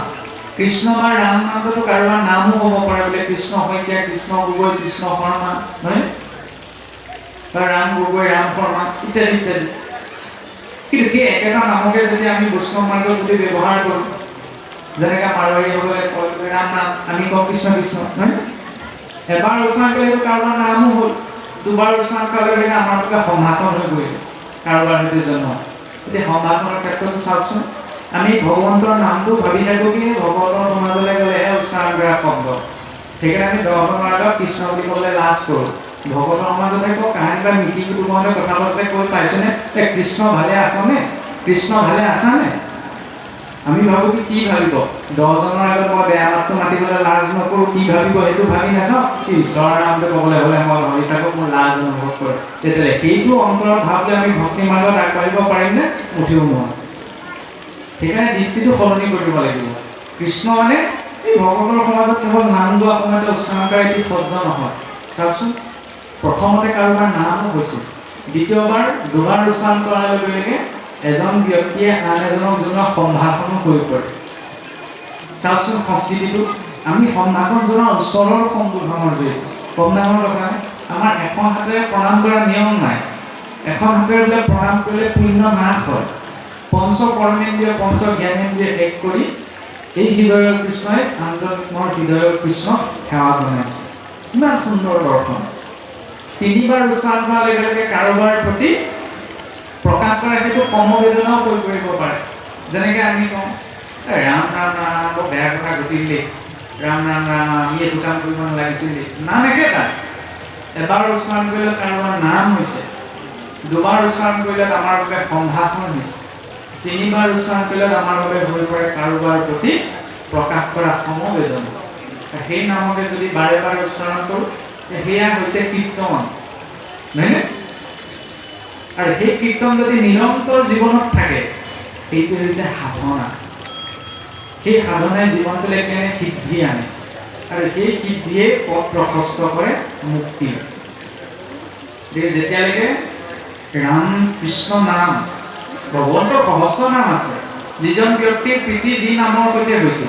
কৃষ্ণ বা ৰাম নামটো কাৰোবাৰ নামো হ'ব পাৰে, বোলে কৃষ্ণ শইকীয়া, কৃষ্ণ গগৈ, কৃষ্ণ শৰ্মা, নহয় বা ৰাম গগৈ, ৰাম শৰ্মা ইত্যাদি ইত্যাদি। কিন্তু সেই একেটা নামকে যদি আমি বৈষ্ণৱ মাৰ্গত যদি ব্যৱহাৰ কৰোঁ, যেনেকৈ মাৰোৱাৰীসকলে কয় ৰাম নাম, আমি কওঁ কৃষ্ণ কৃষ্ণ, নহয়? এবাৰ উচ্চাৰণ কৰিলে সেইটো কাৰোবাৰ নামো হ'ল, দুবাৰ উচ্চাৰণ কৰিলে আমাৰ বাবে সমাগম হৈ পৰিল কাৰোবাৰ সৈতে জন্ম। এতিয়া সমাগমৰ ক্ষেত্ৰত চাওকচোন, আমি ভগৱন্তৰ নামটো ভাবি থাকোঁ কি ভগৱন্তৰ সমাজলৈ গ'লেহে উচ্চাৰণ কৰা শব্দ। সেইকাৰণে আমি দৰ্শনৰ আগত কৃষ্ণ বুলি ক'বলৈ লাজ কৰোঁ। ভগৱতৰ সমাজতে কওঁ, কাহানি বা মিটিং কুটুমতে কথা পাতোতে কৈ পাইছেনে কৃষ্ণ ভালে আছনে, কৃষ্ণ ভালে আছানে? আমি ভাবোঁ কি ভাবিব, 10জনৰ আগত মই বেয়া মাতটো মাতিবলৈ লাজ নকৰোঁ, কি ভাবিব সেইটো ভাবি নাচাওঁ, ঈশ্বৰৰ নামটো ক'বলৈ হ'লে মই ভাবি থাকোঁ মোৰ লাজ অনুভৱ কৰোঁ। তেতিয়াহ'লে সেইটো অন্তৰত ভাবলে আমি ভক্তি মাৰ্গত আগবাঢ়িব পাৰিমনে? মুঠিও নোৱাৰোঁ। সেইকাৰণে দৃষ্টিটো সলনি কৰিব লাগিব। কৃষ্ণ মানে এই ভগৱতৰ সমাজত কেৱল নাম লোৱা সময়তে উচ্চাৰণ কৰা এটি শব্দ নহয়। চাওকচোন, প্ৰথমতে কাৰোবাৰ নামো হৈছিল, দ্বিতীয়বাৰ দুবাৰ উচ্চাৰণ কৰাৰ লগে লগে এজন ব্যক্তিয়ে আন এজনক জনোৱা সম্ভাষণো হৈ পৰে। চাওকচোন সংস্কৃতিটো, আমি সম্ভাষণ জনোৱা ওচৰৰ সম্বোধনৰ জৰিয়তে। কম ডাঙৰ কথা, আমাৰ এখন হাতেৰে প্ৰণাম কৰাৰ নিয়ম নাই। এখন হাতেৰে বোলে প্ৰণাম কৰিলে পুণ্য নাশ হয়। পঞ্চ কৰ্মেন্দ্ৰিয়, পঞ্চ জ্ঞানেন্দ্ৰিয় এক কৰি এই হৃদয়ৰ কৃষ্ণই আনজনৰ হৃদয়ৰ কৃষ্ণক সেৱা জনাইছে। ইমান সুন্দৰ দৰ্শন। 3বাৰ উচ্চাৰণ কৰাৰ লগে লগে কাৰোবাৰ প্ৰতি প্ৰকাশ কৰা সেইটো সমবেদনাও কৰিব পাৰে। যেনেকৈ আমি কওঁ ৰাম ৰাম ৰাম, বৰ বেয়া কথা ঘটিল দেই, ৰাম ৰাম ৰাম, আমি এইটো কাম কৰিব নালাগিছিল দেই। নাম একেটা, এবাৰ উচ্চাৰণ কৰিলে কাৰোবাৰ নাম হৈছে, দুবাৰ উচ্চাৰণ কৰিলে আমাৰ বাবে সম্ভাষণ হৈছে, 3বাৰ উচ্চাৰণ কৰিলে আমাৰ বাবে হৈ পৰে কাৰোবাৰ প্ৰতি প্ৰকাশ কৰা সমবেদনা। সেই নামকে যদি বাৰে বাৰে উচ্চাৰণ কৰোঁ, সেয়া হৈছে কীৰ্তন, নহয়নে? আৰু সেই কীৰ্তন যদি নিৰন্তৰ জীৱনত থাকে, সেইটো হৈছে সাধনা। সেই সাধনাই জীৱনটোলৈ কেনে সিদ্ধি আনে, আৰু সেই সিদ্ধিয়ে পথ প্ৰশস্ত কৰে মুক্তি। যেতিয়ালৈকে ৰাম কৃষ্ণ নাম, ভগৱন্তৰ সহস্ৰ নাম আছে, যিজন ব্যক্তিৰ প্ৰীতি যি নামৰ সৈতে হৈছে,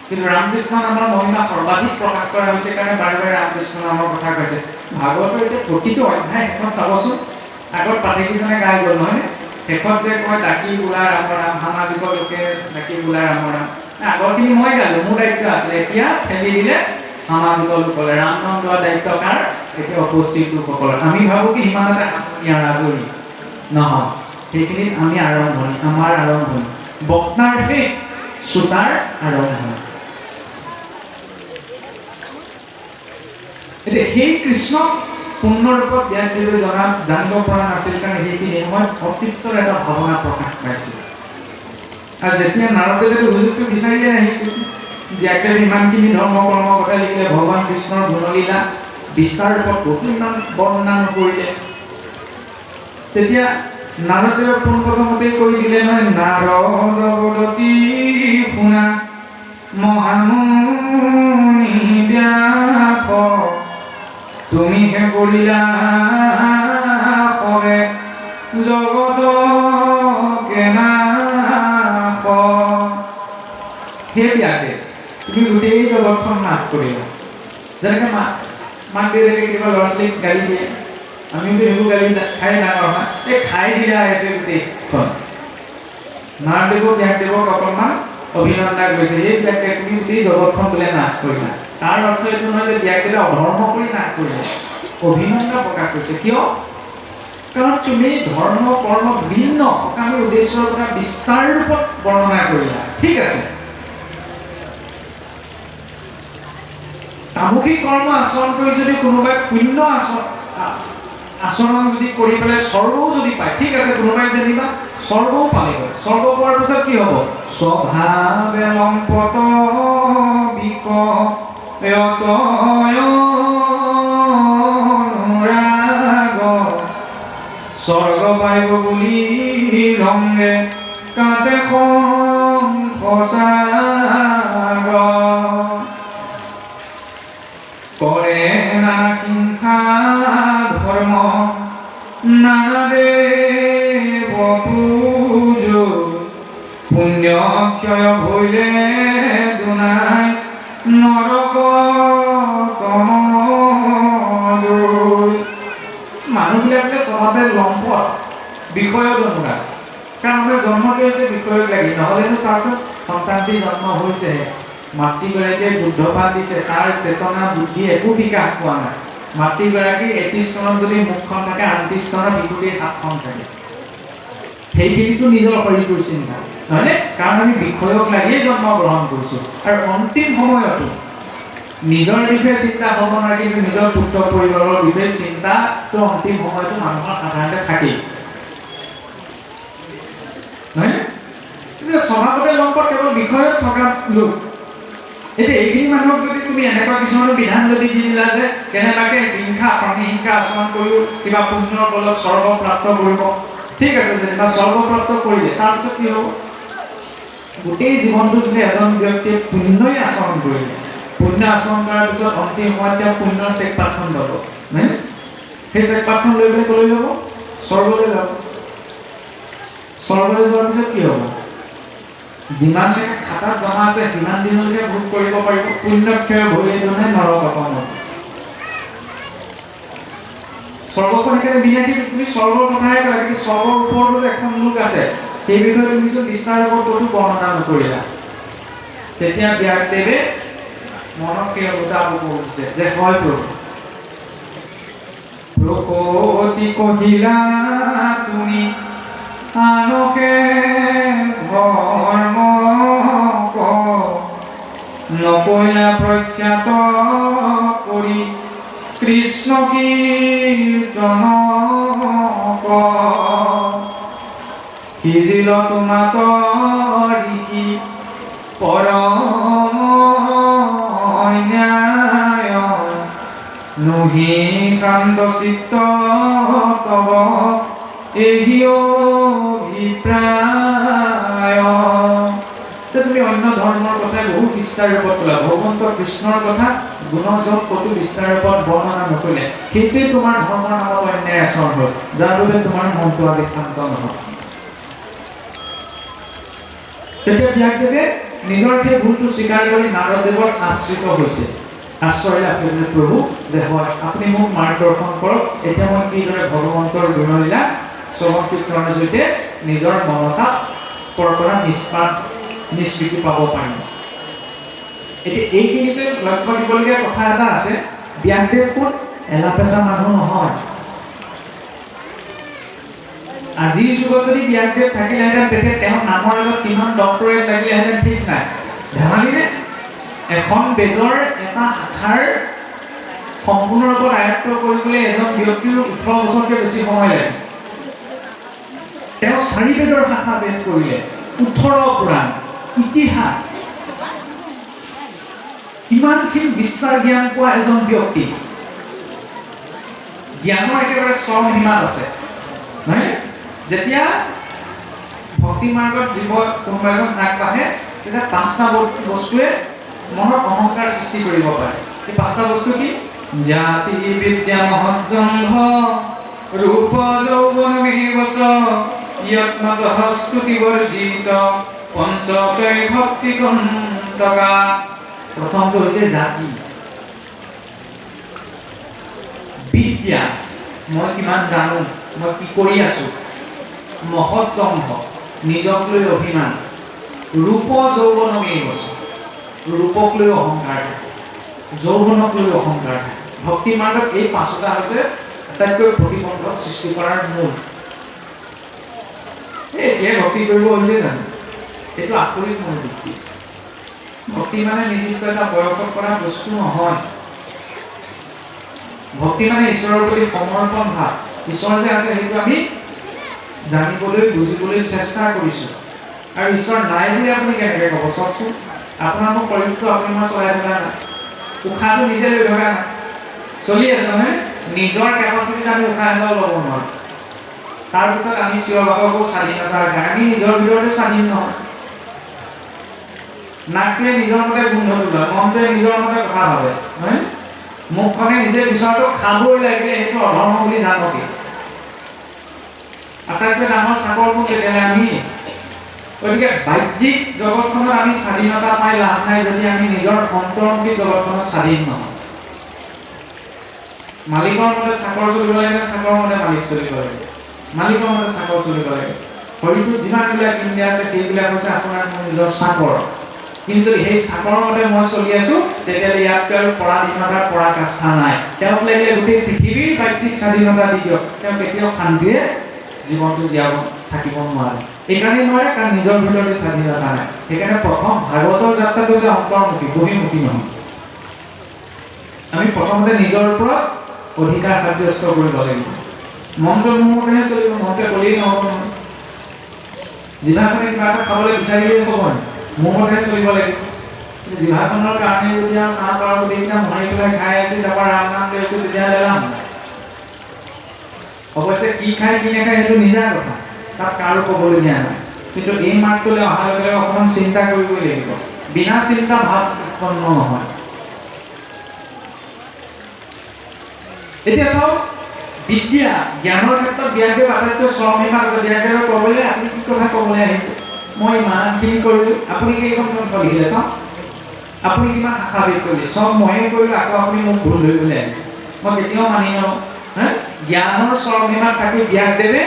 কিন্তু ৰামকৃষ্ণ নামৰ মহিমা সৰ্বাধিক প্ৰকাশ কৰা হৈছে কাৰণে বাৰে বাৰে ৰামকৃষ্ণ নামৰ কথা কৈছে। ভাগৱতৰ এতিয়া প্ৰতিটো অধ্যায় শেষত চাবচোন, আগত পাঠকীজনে গাই গ'ল নহয়নে? শেষত যে কয় ডাকি বোলা ৰাম ৰাম, সামাজিক লোকে ডাকি বোলা ৰাম ৰাম, আগৰখিনি মই গালোঁ, মোৰ দায়িত্ব আছে। এতিয়া ঠেলি দিলে সামাজিক লোকলে, ৰাম নাম লোৱা দায়িত্ব কাৰ? এতিয়া উপস্থিত লোকসকলৰ। আমি ভাবোঁ কি সিমানতে ইয়াৰ আজৰি নহয়, সেইখিনিত আমি আৰম্ভণি, আমাৰ আৰম্ভণি, বক্তাৰ শেষ, শ্ৰোতাৰ আৰম্ভণি। এতিয়া সেই কৃষ্ণক পূৰ্ণৰূপত ব্যাসদেৱে জানিব পৰা নাছিল কাৰণে সেইখিনি সময়ত অতৃপ্তৰ এটা ভাৱনা প্ৰকাশ পাইছিল। আৰু যেতিয়া নাৰদদেৱে সুযোগটো বিচাৰিয়ে আহিছিল, ব্যাসদেৱে ইমানখিনি ধৰ্ম কৰ্ম কথা লিখিলে, ভগৱান কৃষ্ণৰ গুণলীলা বিস্তাৰ ৰূপত বহু ইমান বৰ্ণনা নকৰিলে, তেতিয়া নাৰদদেৱে পোনপ্ৰথমতেই কৈ দিলে নহয়, নাৰদবদতি শুনা মহামুনি ব্যাস, তুমি হে কৰিলা কৰে জগত কেনাশ। সেই ব্যাসে তুমি গোটেই জগতখন নাশ কৰিলা। যেনেকৈ মাক দেউতাকে কিবা ল'ৰা ছোৱালীক গালি দিয়ে, আমিতো সেইবোৰ গালি খাই ডাঙৰ হয়, এই খাই দিলা ইয়াতে গোটেইখন। নাৰদেৱক ব্যাসদেৱক অকণমান অভিনন্দন কৰিছে, এই ব্যাসে তুমি গোটেই জগতখন বোলে নাশ কৰিলা। তাৰ অৰ্থ এইটো নহয় যে ব্যাসদেৱে অধৰ্ম কৰি নাশ কৰিলে, অভিনন্দন প্ৰকাশ কৰিছে। কিয়? কাৰণ তুমি ধৰ্ম কৰ্ম ভিন্ন সকামী উদ্দেশ্যৰ কথা বিস্তাৰ ৰূপত বৰ্ণনা কৰিলা, ঠিক আছে। তামসিক কৰ্ম আচৰণ কৰি যদি কোনোবাই পুণ্য আচৰণ যদি কৰি পেলাই স্বৰ্গও যদি পায়, ঠিক আছে, কোনোবাই যেনিবা স্বৰ্গও পালেগৈ, স্বৰ্গ পোৱাৰ পিছত কি হ'ব? স্বভাৱে লম্পট বিক যত অনুৰাগ স্বৰ্গ পাইব বুলি ৰংগে কাতে সঁচাগ কৰে নানা হিংসা ধৰ্ম নানা দেৱ পূজ পুণ্য ক্ষয় ভৈলে দুনাই নৰক মানুহবিলাকে স্বভাৱে লম্পট বিষয়ত অনুৰাগ কাৰণ জন্মটো হৈছে বিষয়ত লাগি নহ'লেনো চাওকচোন সন্তানটি জন্ম হৈছে মাতৃগৰাকীয়ে দুগ্ধপান দিছে তাৰ চেতনা বুদ্ধি একো বিকাশ পোৱা নাই মাতৃগৰাকীৰ ৩১ স্তনত যদি মুখখন থাকে ৩৮ স্তনত শিশুটিৰ হাতখন থাকে সেইখিনিতো নিজৰ শৰীৰটোৰ চিন্তা নহয়নে কাৰণ আমি বিষয়ক লাগিয়েই জন্ম গ্ৰহণ কৰিছোঁ আৰু অন্তিম সময়তো নিজৰ বিষয়ে চিন্তা হ'ব নোৱাৰে কিন্তু নিজৰ পুত্ৰ পৰিবাৰৰ বিষয়ে চিন্তাটো অন্তিম সময়তো মানুহৰ সাধাৰণতে থাকেই নহয়নে কিন্তু স্বভাৱতে লম্পট কেৱল বিষয়ত থকা লোক এতিয়া এইখিনি মানুহক যদি তুমি এনেকুৱা কিছুমান বিধান যদি দি দিলা যে কেনেবাকে হিংসা প্ৰতিহিংসা আচৰণ কৰিও কিবা পুণ্যৰ বলত স্বৰ্গপ্ৰাপ্ত কৰিব ঠিক আছে যেনিবা স্বৰ্গপ্ৰাপ্ত কৰিলে তাৰপিছত কি হ'ব গোটেই জীৱনটো যদি এজন ব্যক্তিয়ে পুণ্যই আচৰণ কৰিলে পুণ্য আচৰণ কৰাৰ পিছত অন্তিম সময়ত তেওঁ পুণ্যৰ চেক পাতখন ল'ব নহয় সেই চেক পাতখন লৈ পেলাই ক'লৈ যাব স্বৰ্গলৈ যাব স্বৰ্গলৈ যোৱাৰ পিছত কি হ'ব যিমান খাতাত জমা আছে সিমান দিনলৈকে ভোগ কৰিব পাৰিব পুণ্যক্ষয় ভৰি এজনে নৰক অকণ আছে স্বৰ্গখন একেবাৰে বিনাশী তুমি স্বৰ্গৰ কথাই কলা কিন্তু স্বৰ্গৰ ওপৰতো যে এখন লোক আছে সেই বিষয়ে তুমি বিস্তাৰ ক'তো বৰ্ণনা নকৰিলা তেতিয়া ব্যাসদেৱে মনক কেৱলতা কৰিছে যে হয় প্ৰভু প্ৰকৃতি কহিলা তুমি আনকে ধৰ্ম নকৈলা প্ৰখ্যাত কৰি কৃষ্ণ কীৰ্তন সিজিল তোমাক ঋষি পৰম ন্যায় নুহি শান্ত চিত্ত তব এহি অভিপ্ৰায় তুমি অন্য ধৰ্মৰ কথা বহু বিস্তাৰ ৰূপত ক'লা ভগৱন্ত কৃষ্ণৰ কথা গুণজক কতো বিস্তাৰ ৰূপত বৰ্ণনা নকৰিলে সেইটোৱে তোমাৰ ধৰ্মৰ নামত অন্যায় আচৰণ হ'ল যাৰ বাবে তোমাৰ মনটো আজি শান্ত নহয় তেতিয়া ব্যাসদেৱে নিজৰ সেই ভুলটো স্বীকাৰ কৰি নাৰদদেৱৰ আশ্ৰিত হৈছে আশ্ৰয় লাভ কৰিছে প্ৰভু যে হয় আপুনি মোক মাৰ্গদৰ্শন কৰক এতিয়া মই কিদৰে ভগৱন্তৰ গুণলীলা শ্ৰৱণ কীৰ্তনৰ সৈতে নিজৰ মনতা পৰা নিষ্কৃতি পাব পাৰিম এতিয়া এইখিনিতে লক্ষ্য দিবলগীয়া কথা এটা আছে ব্যাসদেৱ কোন এলাপেচা মানুহ নহয় আজিৰ যুগত যদি ব্যাসদেৱ থাকিলেহেঁতেন তেতিয়া তেওঁৰ নামৰ আগত কিমান ডক্টৰেট লাগিলেহেঁতেন ঠিক নাই ধেমালিনে এখন বেদৰ এটা শাখাৰ সম্পূৰ্ণ ৰূপত আয়ত্ত কৰিবলৈ এজন ব্যক্তিৰ 18 বছৰতকৈ বেছি সময় লাগে তেওঁ 4 বেদৰ শাখা বেদ কৰিলে 18 পুৰাণ ইতিহাস ইমানখিনি বিস্তাৰ জ্ঞান পোৱা এজন ব্যক্তি জ্ঞানৰ একেবাৰে চৰম সীমাত আছে নহয় যেতিয়া ভক্তি মাৰ্গত জীৱ কোনোবা এজন আগবাঢ়ে তেতিয়া 5টা বস্তুৱে মনৰ অহংকাৰ সৃষ্টি কৰিব পাৰে এই 5টা বস্তু কি জাতি বিদ্যা মহদ্দম্ভ ৰূপ যৌৱন মেহবস যত্নতঃ স্তুতি বৰ্জিত পঞ্চকৈ ভক্তি কন্তকা প্ৰথমটো হৈছে জাতি বিদ্যা মই কিমান জানো মই কি কৰি আছো মহদ্দম্ভ নিজক লৈ অভিমান ৰূপ যৌৱন মেহবস ৰূপক লৈ অহংকাৰ যৌৱনক লৈ অহংকাৰ ভক্তি মাৰ্গত এই 5টা হৈছে আটাইতকৈ প্ৰতিবন্ধক সৃষ্টি কৰাৰ মূল এতিয়া ভক্তি কৰিব হৈছে জানো এইটো আচৰিত মূল ভিত্তি ভক্তি মানে নিৰ্দিষ্ট এটা বয়সত কৰা বস্তু নহয় ভক্তি মানে ঈশ্বৰৰ প্ৰতি সমৰ্পণ ভাৱ ঈশ্বৰ যে আছে সেইটো আমি জানিবলৈ বুজিবলৈ চেষ্টা কৰিছোঁ আৰু ঈশ্বৰ নাই বুলি আপুনি কেনেকৈ ক'ব চাওকচোন আপোনাৰ মোক শৰীৰটো আপুনি মই চলাই থকা নাই উশাহটো নিজে লৈ থকা নাই চলি আছে নহয় নিজৰ কেপাচিটিত আমি উশাহ এটাও ল'ব নোৱাৰোঁ তাৰপিছত আমি চিঞৰ বাখৰবোৰ স্বাধীনতাৰ কাৰণে আমি নিজৰ ভিতৰতে স্বাধীন নহয় নাকটোৱে নিজৰ মতে গোন্ধটো লয় মনটোৱে নিজৰ মতে কথা ভাবে নহয় মুখখনে নিজে বিচৰাটো খাবই লাগিলে সেইটো অধৰ্ম বুলি জানো কি আটাইতকৈ ডাঙৰ চাকৰবোৰ তেতিয়াহ'লে আমি গতিকে বাহ্যিক জগতখনত আমি স্বাধীনতা পাই লাভ নাই যদি আমি নিজৰ অন্তৰমুখী জগতখনত স্বাধীন নহয় মালিকৰ মতে চাকৰ চলিব লাগে চাকৰ মতে মালিক চলিব লাগে মালিকৰ মতে চাকৰ চলিব লাগে শৰীৰটোত যিমানবিলাক ইন্দ্ৰিয় আছে সেইবিলাক হৈছে আপোনাৰ নিজৰ চাকৰ কিন্তু যদি সেই চাকৰ মতে মই চলি আছো তেতিয়াহ'লে ইয়াতকৈ আৰু পৰাধীনতাৰ পৰাকাষ্ঠা নাই তেওঁক লাগিলে গোটেই পৃথিৱীৰ বাহ্যিক স্বাধীনতা দি দিয়ক তেওঁ কেতিয়াও শান্তিৰে জীৱনটো জীয়াব থাকিব নোৱাৰে এইকাৰণে নোৱাৰে কাৰণ নিজৰ ভিতৰতে স্বাধীনতা নাই সেইকাৰণে প্ৰথম ভাগৱতৰ যাত্ৰা হৈছে অন্তৰ্মুখী বহিমুখী নহয় আমি প্ৰথমতে নিজৰ ওপৰত অধিকাৰ সাব্যস্ত কৰিব লাগিব মনটো মোৰ মতেহে চলিব মনটোৱে ক'লেই নহ'ব নহয় জিভাখনে কিবা এটা খাবলৈ বিচাৰিলেই হ'ব মোৰ মতেহে চলিব লাগিব জিভাখনৰ কাৰণে যদি আৰু না পাৰ গোটেইকেইটা মাৰি পেলাই খাই আছো তাৰপৰা ৰাম নাম লৈ আছো তেতিয়াহ'লে লাভ নাই অৱশ্যে কি খাই কি নাখায় সেইটো নিজা কথা তাত কাৰো ক'বলগীয়া নাই কিন্তু এই মাৰ্গটোলৈ অহাৰ লগে লগে অকণমান চিন্তা কৰিবই লাগিব বিনা চিন্তা ভাৱ উৎপন্ন নহয় এতিয়া চাওক বিদ্যা জ্ঞানৰ ক্ষেত্ৰত ব্যাসদেৱ আটাইতকৈ স্বমহিমা আছে ব্যাসদেৱে ক'বলৈ আপুনি কি কথা ক'বলৈ আহিছে মই ইমানখিনি কৰিলোঁ আপুনি কেইখন গ্ৰন্থ লিখিলে চাওক আপুনি কিমান আশাবাদী কৰিলে চব ময়ে কৰিলোঁ আকৌ আপুনি মোক ভুল ধৰিবলৈ আহিছে মই কেতিয়াও মানি নলওঁ জ্ঞানৰ স্বমহিমা থাকি ব্যাসদেৱে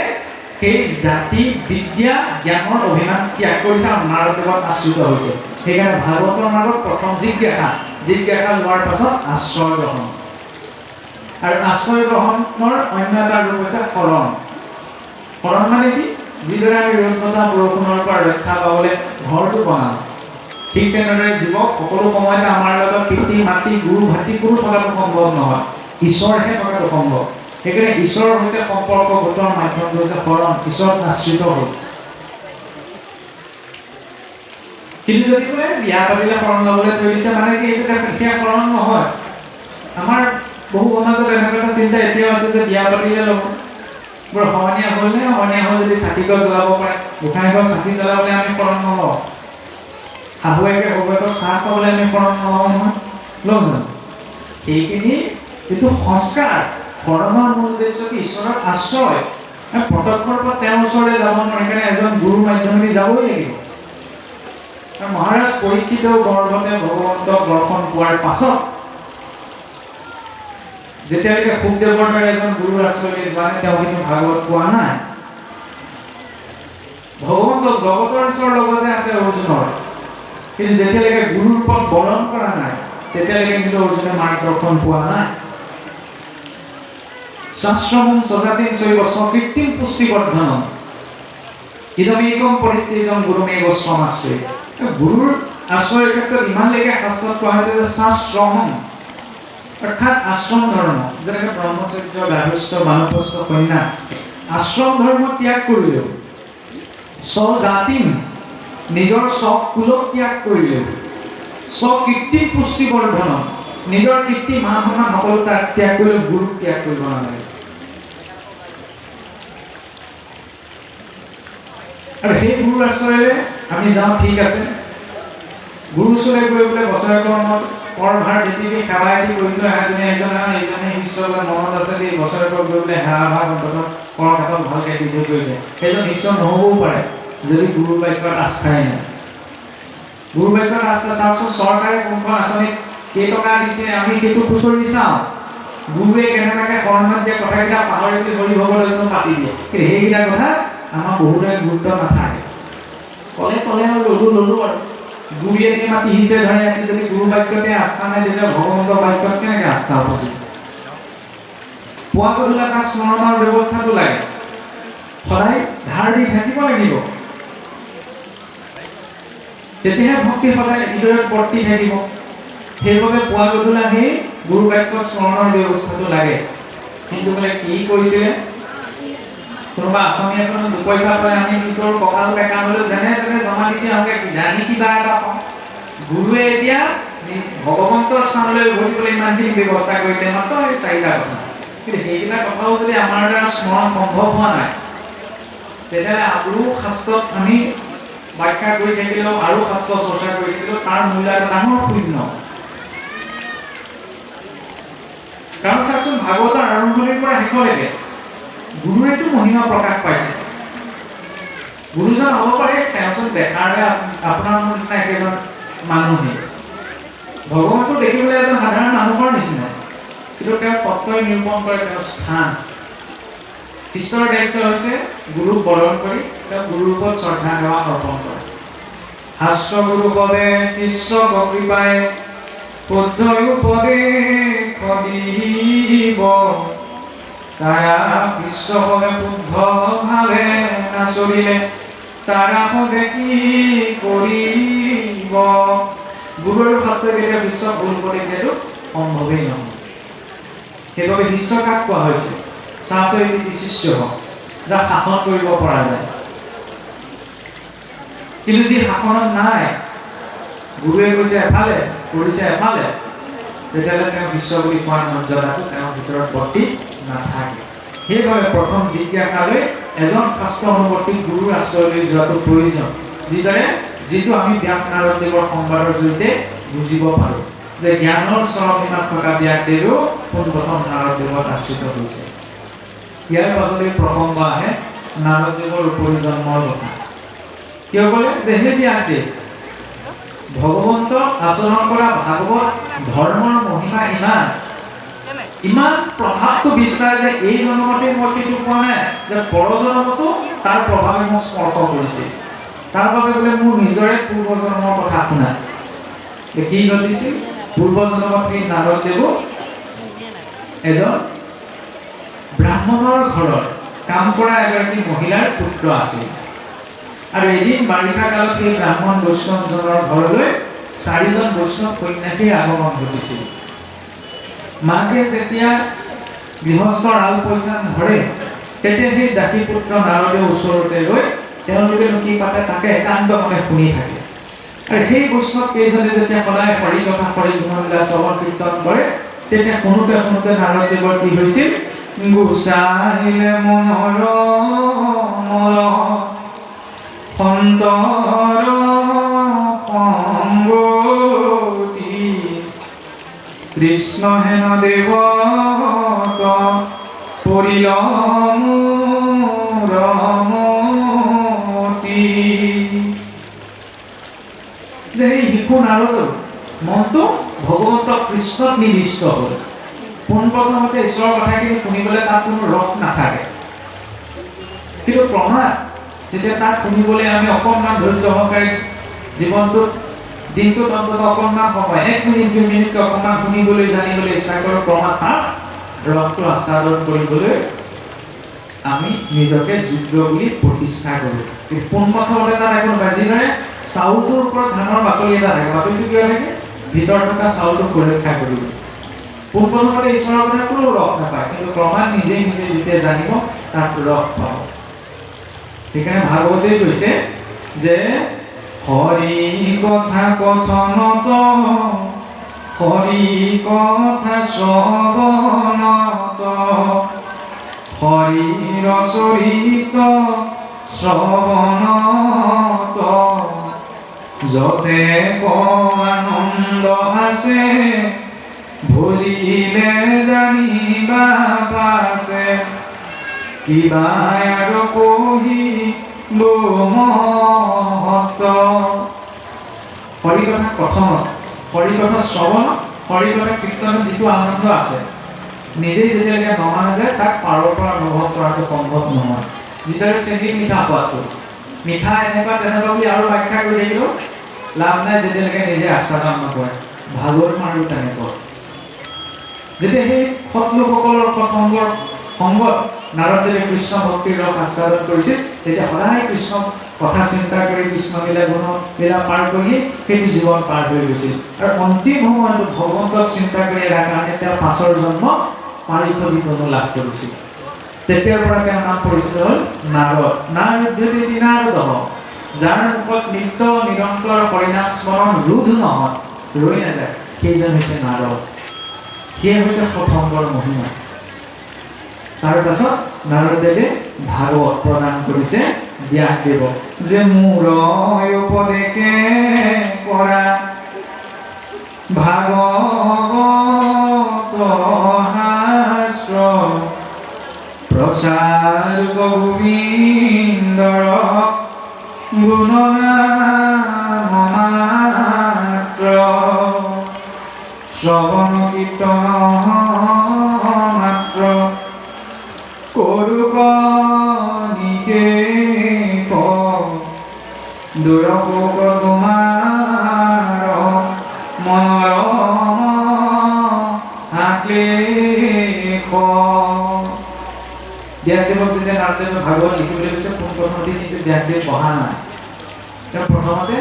সেই জাতি বিদ্যা জ্ঞানৰ অভিমান ত্যাগ কৰিছে আৰু নাৰদদেৱত আশ্ৰিত হৈছে সেইকাৰণে ভাগৱতৰ মাজত প্ৰথম জিজ্ঞাসা লোৱাৰ পাছত আশ্ৰয় গ্ৰহণ আৰু আশ্ৰয় গ্ৰহণৰ অন্য এটা ৰূপ হৈছে শৰণ শৰণ মানে কি যিদৰে আমি ৰ'দ বতাহ বৰষুণৰ পৰা ৰক্ষা পাবলৈ ঘৰটো বনাওঁ ঠিক তেনেদৰে জীৱক সকলো সময়তে আমাৰ লগত পিতৃ মাতৃ গুৰু ভাতৃ কোনো থকাটো সম্ভৱ নহয় ঈশ্বৰহে থকাটো সম্ভৱ সেইকাৰণে ঈশ্বৰৰ সৈতে সম্পৰ্ক গোটৰ মাধ্যমটো হৈছে শৰণ ঈশ্বৰত আশ্ৰিত হ'ল কিন্তু যদি বোলে বিয়া পাতিলে শৰণ ল'বলৈ থৈ দিছে মানে কি এইটো বিশেষ শৰণ নহয় আমাৰ বহু সমাজত এনেকুৱা এটা চিন্তা এতিয়াও আছে যে বিয়া পাতিলে ল'ব বৰ সহনীয়া হ'লনে সহনীয়া হ'ল যদি চাকি গছ জ্বলাব পাৰে গোসাঁই গছ চাকি জ্বলাবলৈ আমি শৰণ নলওঁ শাহুৱেকে শহুৱেকক চাহ খাবলৈ আমি শৰণ নলওঁ নহয় লওঁ জানো সেইখিনি কিন্তু সংস্কাৰ শৰণৰ মূল উদ্দেশ্য কি ঈশ্বৰৰ আশ্ৰয় প্ৰত্যক্ষৰ পৰা তেওঁৰ ওচৰলৈ যাব নোৱাৰে কাৰণে এজন গুৰু মাধ্যমেদি যাবই লাগিব মহাৰাজ পৰীক্ষিতৰ গৰ্ভতে ভগৱন্তক দৰ্শন পোৱাৰ পাছত যেতিয়ালৈকে শুকদেৱৰ দৰে এজন গুৰুৰ আশ্ৰয়লৈ যোৱা নাই তেওঁ কিন্তু ভাগৱত পোৱা নাই ভগৱন্ত জগতৰ ঈশ্বৰৰ লগতে আছে অৰ্জুনৰ কিন্তু যেতিয়ালৈকে গুৰুৰ পথ বৰণ কৰা নাই তেতিয়ালৈকে কিন্তু অৰ্জুনে মাৰ্গদৰ্শন পোৱা নাই শাস্ত্ৰমং সজাতিং চৈব স্বকীৰ্তিং পুষ্টিবৰ্ধনম ইদমেকম পৰিত্যাজং গুৰুমেব স্বমাশ্ৰয় গুৰুৰ আশ্ৰয়ৰ ক্ষেত্ৰত ইমানলৈকে শাস্ত্ৰত কোৱা হৈছে যে শাস্ত্ৰমং অৰ্থাৎ আশ্ৰম ধৰ্ম যেনেকৈ ব্ৰহ্মচৰ্য গাৰ্হস্থ্য বানপ্ৰস্থ সন্ন্যাস আশ্ৰম ধৰ্ম ত্যাগ কৰিলেও স্বজাতিম নিজৰ স্বকুলক ত্যাগ কৰিলেও স্বকীৰ্তিং পুষ্টিবৰ্ধনম নিজৰ কীৰ্তি মান সন্মান সকলো ত্যাগ কৰিলেও গুৰুক ত্যাগ কৰিব নালাগে আৰু সেই গুৰুৰ আশ্ৰয়েৰে আমি যাওঁ ঠিক আছে গুৰু ওচৰলৈ গৈ পেলাই বছৰেকৰ মূৰত কৰ ভাৰ দি সেৱা এটি কৰি থৈ এজনে এইজনে ঈশ্বৰ মনত আছে দেই বছৰেকৰ গৈ পেলাই সেৱা ভাগ অন্তত কৰ কাটত ভালকৈ দি থৈ কৰিলে সেইজন ঈশ্বৰ নহ'বও পাৰে যদি গুৰু বাক্যত আস্থাই নাই গুৰু বাক্যত আস্থা চাওকচোন চৰকাৰে কোনখন আঁচনিত কেইটকা দিছে আমি সেইটো খুচৰি চাওঁ গুৰুৱে কেনেবাকৈ শৰণত দিয়া কথাকেইটা পাহৰি বুলি হৰি ভগৱান পাতি দিয়ে কিন্তু সেইকেইটা কথা আমাৰ বহুতে গুৰুত্ব নাথাকে ক'লে আৰু ল'লো আৰু গুৰুৱে এনে মাতি হিচে ধৰে ৰাখি যদি গুৰু বাক্যতে আস্থা নাই তেতিয়া ভগৱন্তৰ বাক্যত কেনেকৈ আস্থা উপযোগী পুৱা গধূলা তাক স্মৰণৰ ব্যৱস্থাটো লাগে সদায় ধাৰ দি থাকিব লাগিব তেতিয়াহে ভক্তি সদায় হৃদয়ত বৰ্তি থাকিব সেইবাবে পুৱা গধূলা সেই গুৰু বাক্য স্মৰণৰ ব্যৱস্থাটো লাগে কিন্তু বোলে কি কৈছিলে কোনোবা আঁচনি এখন দুপইচা পাই আমি কি কৰোঁ কঁকাল বেকা হ'লেও যেনে তেনে জমা দি থৈ আহোঁগৈ জানি কিবা এটা পাওঁ গুৰুৱে এতিয়া ভগৱন্তৰ স্থানলৈ উভতিবলৈ ইমানখিনি ব্যৱস্থা কৰিলে মাত্ৰ এই 4টা কথা। কিন্তু সেইকেইটা কথাও যদি আমাৰ দ্বাৰা স্মৰণ সম্ভৱ হোৱা নাই, তেতিয়াহ'লে আৰু শাস্ত্ৰত আমি ব্যাখ্যা কৰি থাকিলেও আৰু শাস্ত্ৰ চৰ্চা কৰি থাকিলেও তাৰ মূল্য এটা ডাঙৰ শূন্য। কাৰণ চাওকচোন, ভাগৱতৰ আৰম্ভণিৰ পৰা শেষলৈকে গুৰুৱেতো মহিমা প্ৰকাশ পাইছে। গুৰুজন হ'ব পাৰে তেওঁজন দেখাৰে আপোনাৰ মোৰ নিচিনা একেজন মানুহে, ভগৱানটো দেখিবলৈ এজন সাধাৰণ মানুহৰ নিচিনা, কিন্তু তেওঁ তত্ত্বই নিৰূপণ কৰে তেওঁৰ স্থান। ঈশ্বৰৰ দায়িত্ব হৈছে গুৰুক বৰণ কৰি তেওঁ গুৰুৰ ওপৰত শ্ৰদ্ধা সেৱা অৰ্পণ কৰে। শাস্ত্ৰ গুৰু পদে শিষ্য কৃপায় শুদ্ধ উপদেশ দিব, তাৰা বিশ্ব হবে শুদ্ধ ভাৱে নাচৰিলে, তাৰা হবে কি কৰিব। গুৰু আৰু শাস্ত্ৰই কেতিয়া বিশ্বক ভুল উপদেশ দিয়াটো সম্ভৱেই নহয়। সেইবাবে শিষ্য কাক কোৱা হৈছে? শাস্ত্ৰইতি শিষ্য, যাক শাসন কৰিব পৰা যায়। কিন্তু যি শাসনত নাই, গুৰুৱে কৈছে এফালে কৰিছে এফালে, তেতিয়াহ'লে তেওঁ বিশ্ব বুলি কোৱাৰ মৰ্যাদাটো তেওঁৰ ভিতৰত বৰ্তি নাথাকে। সেইবাবে প্ৰথম জিজ্ঞাসালৈ এজন শাস্ত্ৰ অনুবৰ্তী গুৰুৰ আশ্ৰয়লৈ যোৱাটো প্ৰয়োজন, যিটো আমি ব্যাস নাৰদদেৱৰ সংবাদৰ জৰিয়তে বুজিব পাৰোঁ যে জ্ঞানৰ চৰমসীমাত থকা ব্যাসদেৱেও পোনপ্ৰথম নাৰদদেৱত আশ্ৰিত হৈছে। ইয়াৰ পাছতে প্ৰসংগ আহে নাৰদদেৱৰ উপৰি জন্মৰ কথা। কিয় ক'লে যে সেই ব্যাসদেৱ ভগৱন্তক আচৰণ কৰা ভাগৱত ধৰ্মৰ মহিমা ইমান প্ৰভাৱটো বিস্তাৰ যে এই জন্মতে মই সেইটো কোৱা নাই যে পৰজন্মতো তাৰ প্ৰভাৱে মোক স্পৰ্শ কৰিছে। তাৰ বাবে বোলে মোৰ নিজৰে পূৰ্বজন্মৰ কথা শুনা। কি ঘটিছিল? পূৰ্বজন্মত সেই নাৰদদেৱ এজন ব্ৰাহ্মণৰ ঘৰত কাম কৰা এগৰাকী মহিলাৰ পুত্ৰ আছিল। আৰু এদিন বাৰিষা কালত সেই ব্ৰাহ্মণ বৈষ্ণৱজনৰ ঘৰলৈ 4জন বৈষ্ণৱ সন্যাসীৰ আগমন ঘটিছিল। মাকে যেতিয়া গৃহস্থৰ আল পৈচান ধৰে, তেতিয়া সেই দাসী পুত্ৰ নাৰদৰ ওচৰতে গৈ তেওঁলোকে কি পাতে তাকে একান্তমনে শুনি থাকে। আৰু সেই বৈষ্ণৱ কেইজনে যেতিয়া সদায় হৰি কথা হৰি গুণলীলা শ্ৰৱণ কীৰ্তন কৰে, তেতিয়া শুনোতে শুনোতে নাৰদদেৱৰ কি হৈছিল? গুচাইলে মনৰ সন্তৰ সংগতি, কৃষ্ণ হেন দেৱত পৰিল মূৰমতি। যে এই শিশু নাৰদৰ মনটো ভগৱন্ত কৃষ্ণত নিবিষ্ট হ'ল। পোনপ্ৰথমতে ঈশ্বৰৰ কথাখিনি শুনিবলৈ তাত কোনো ৰস নাথাকে, কিন্তু ক্ৰমাৎ যেতিয়া তাক শুনিবলৈ আমি অকণমান ধৈৰ্য সহকাৰে জীৱনটোত দিনটোত অন্তত অকণমান সময় 1 মিনিট 2 মিনিটকৈ অকণমান শুনিবলৈ জানিবলৈ ইচ্ছা কৰোঁ, ক্ৰমাৎ তাত ৰসটো আস্বাদন কৰিবলৈ আমি নিজকে যোগ্য বুলি প্ৰতিষ্ঠা কৰোঁ। কিন্তু পোনপ্ৰথমতে তাত এখন বাজিৰে চাউলটোৰ ওপৰত ধানৰ বাকলি এটা থাকে। বাকলিটো কিয় থাকে? ভিতৰত থকা চাউলটো সুৰক্ষা কৰিব। পোনপ্ৰথমতে ঈশ্বৰৰ কথা কোনো ৰস নাপায়, কিন্তু ক্ৰমাৎ নিজে নিজে যেতিয়া জানিব তাত ৰস পাব। সেইকাৰণে ভাগৱতে কৈছে যে হৰি কথা কথনত, হৰি কথা শ্ৰৱণত, হৰিৰ চৰিত শ্ৰৱণত, যতে আনন্দ আছে, ভজিলে জানিবা পাছে, কিবা আৰু কহিব মহত। হৰি কথা কথনত, হৰি কথা শ্ৰৱণ, হৰি কথা কীৰ্তনত যিটো আনন্দ আছে, নিজেই যেতিয়ালৈকে নমনা যায় তাক পাৰৰ পৰা অনুভৱ কৰাটো সম্ভৱ নহয়। যিদৰে চেনীত মিঠা খোৱাটো, মিঠা এনেকুৱা তেনেকুৱা বুলি আৰু ব্যাখ্যা কৰি থাকিলেও লাভ নাই যেতিয়ালৈকে নিজে আস্বাদন নকৰে। ভাগৱত মাৰো তেনেকুৱা। যেতিয়া সেই সৎলোকসকলৰ সৎসংগৰ সংগত নাৰদদেৱে কৃষ্ণ ভক্তিৰ ৰস আস্বাদন কৰিছিল, তেতিয়া সদায় কৃষ্ণ কথা চিন্তা কৰি কৃষ্ণ লীলা পাৰ কৰি সেইটো জীৱন পাৰ হৈ গৈছিল। আৰু অন্তিম সময়তো ভগৱন্তক চিন্তা কৰি এৰাৰ কাৰণে তেওঁ 5ৰ জন্ম পাৰিষদীতনো লাভ কৰিছিল। তেতিয়াৰ পৰা তেওঁৰ নাম পৰিচিত হ'ল নাৰদ। নাৰদ্যতি নাৰদঃ, যাৰ মুখত নিত্য নিৰন্তৰ হৰিনাম স্মৰণ ৰোধ নহয়, ৰৈ নাযায়, সেইজন হৈছে নাৰদ। সেয়ে হৈছে প্ৰথমৰ মহিমা। তাৰ পাছত নাৰদদেৱে ভাগৱত প্ৰদান কৰিছে ব্যাসদেৱক, যে মোৰ উপদেশে কৰা ভাগৱত শাস্ত্ৰ প্ৰচাৰ গোবিন্দৰ গুণগান মাত্ৰ শ্ৰৱণ কীৰ্তন মাত্ৰ কৰোঁ নিষেধ দুৰশোক তোমাৰ মনৰ আক্লেশ। ব্যাসদেৱক যেতিয়া নাৰদদেৱে ভাগৱত লিখিবলৈ কৈছে, পোনপ্ৰথমতে কিন্তু ব্যাসদেৱ পঢ়া নাই। তেওঁ প্ৰথমতে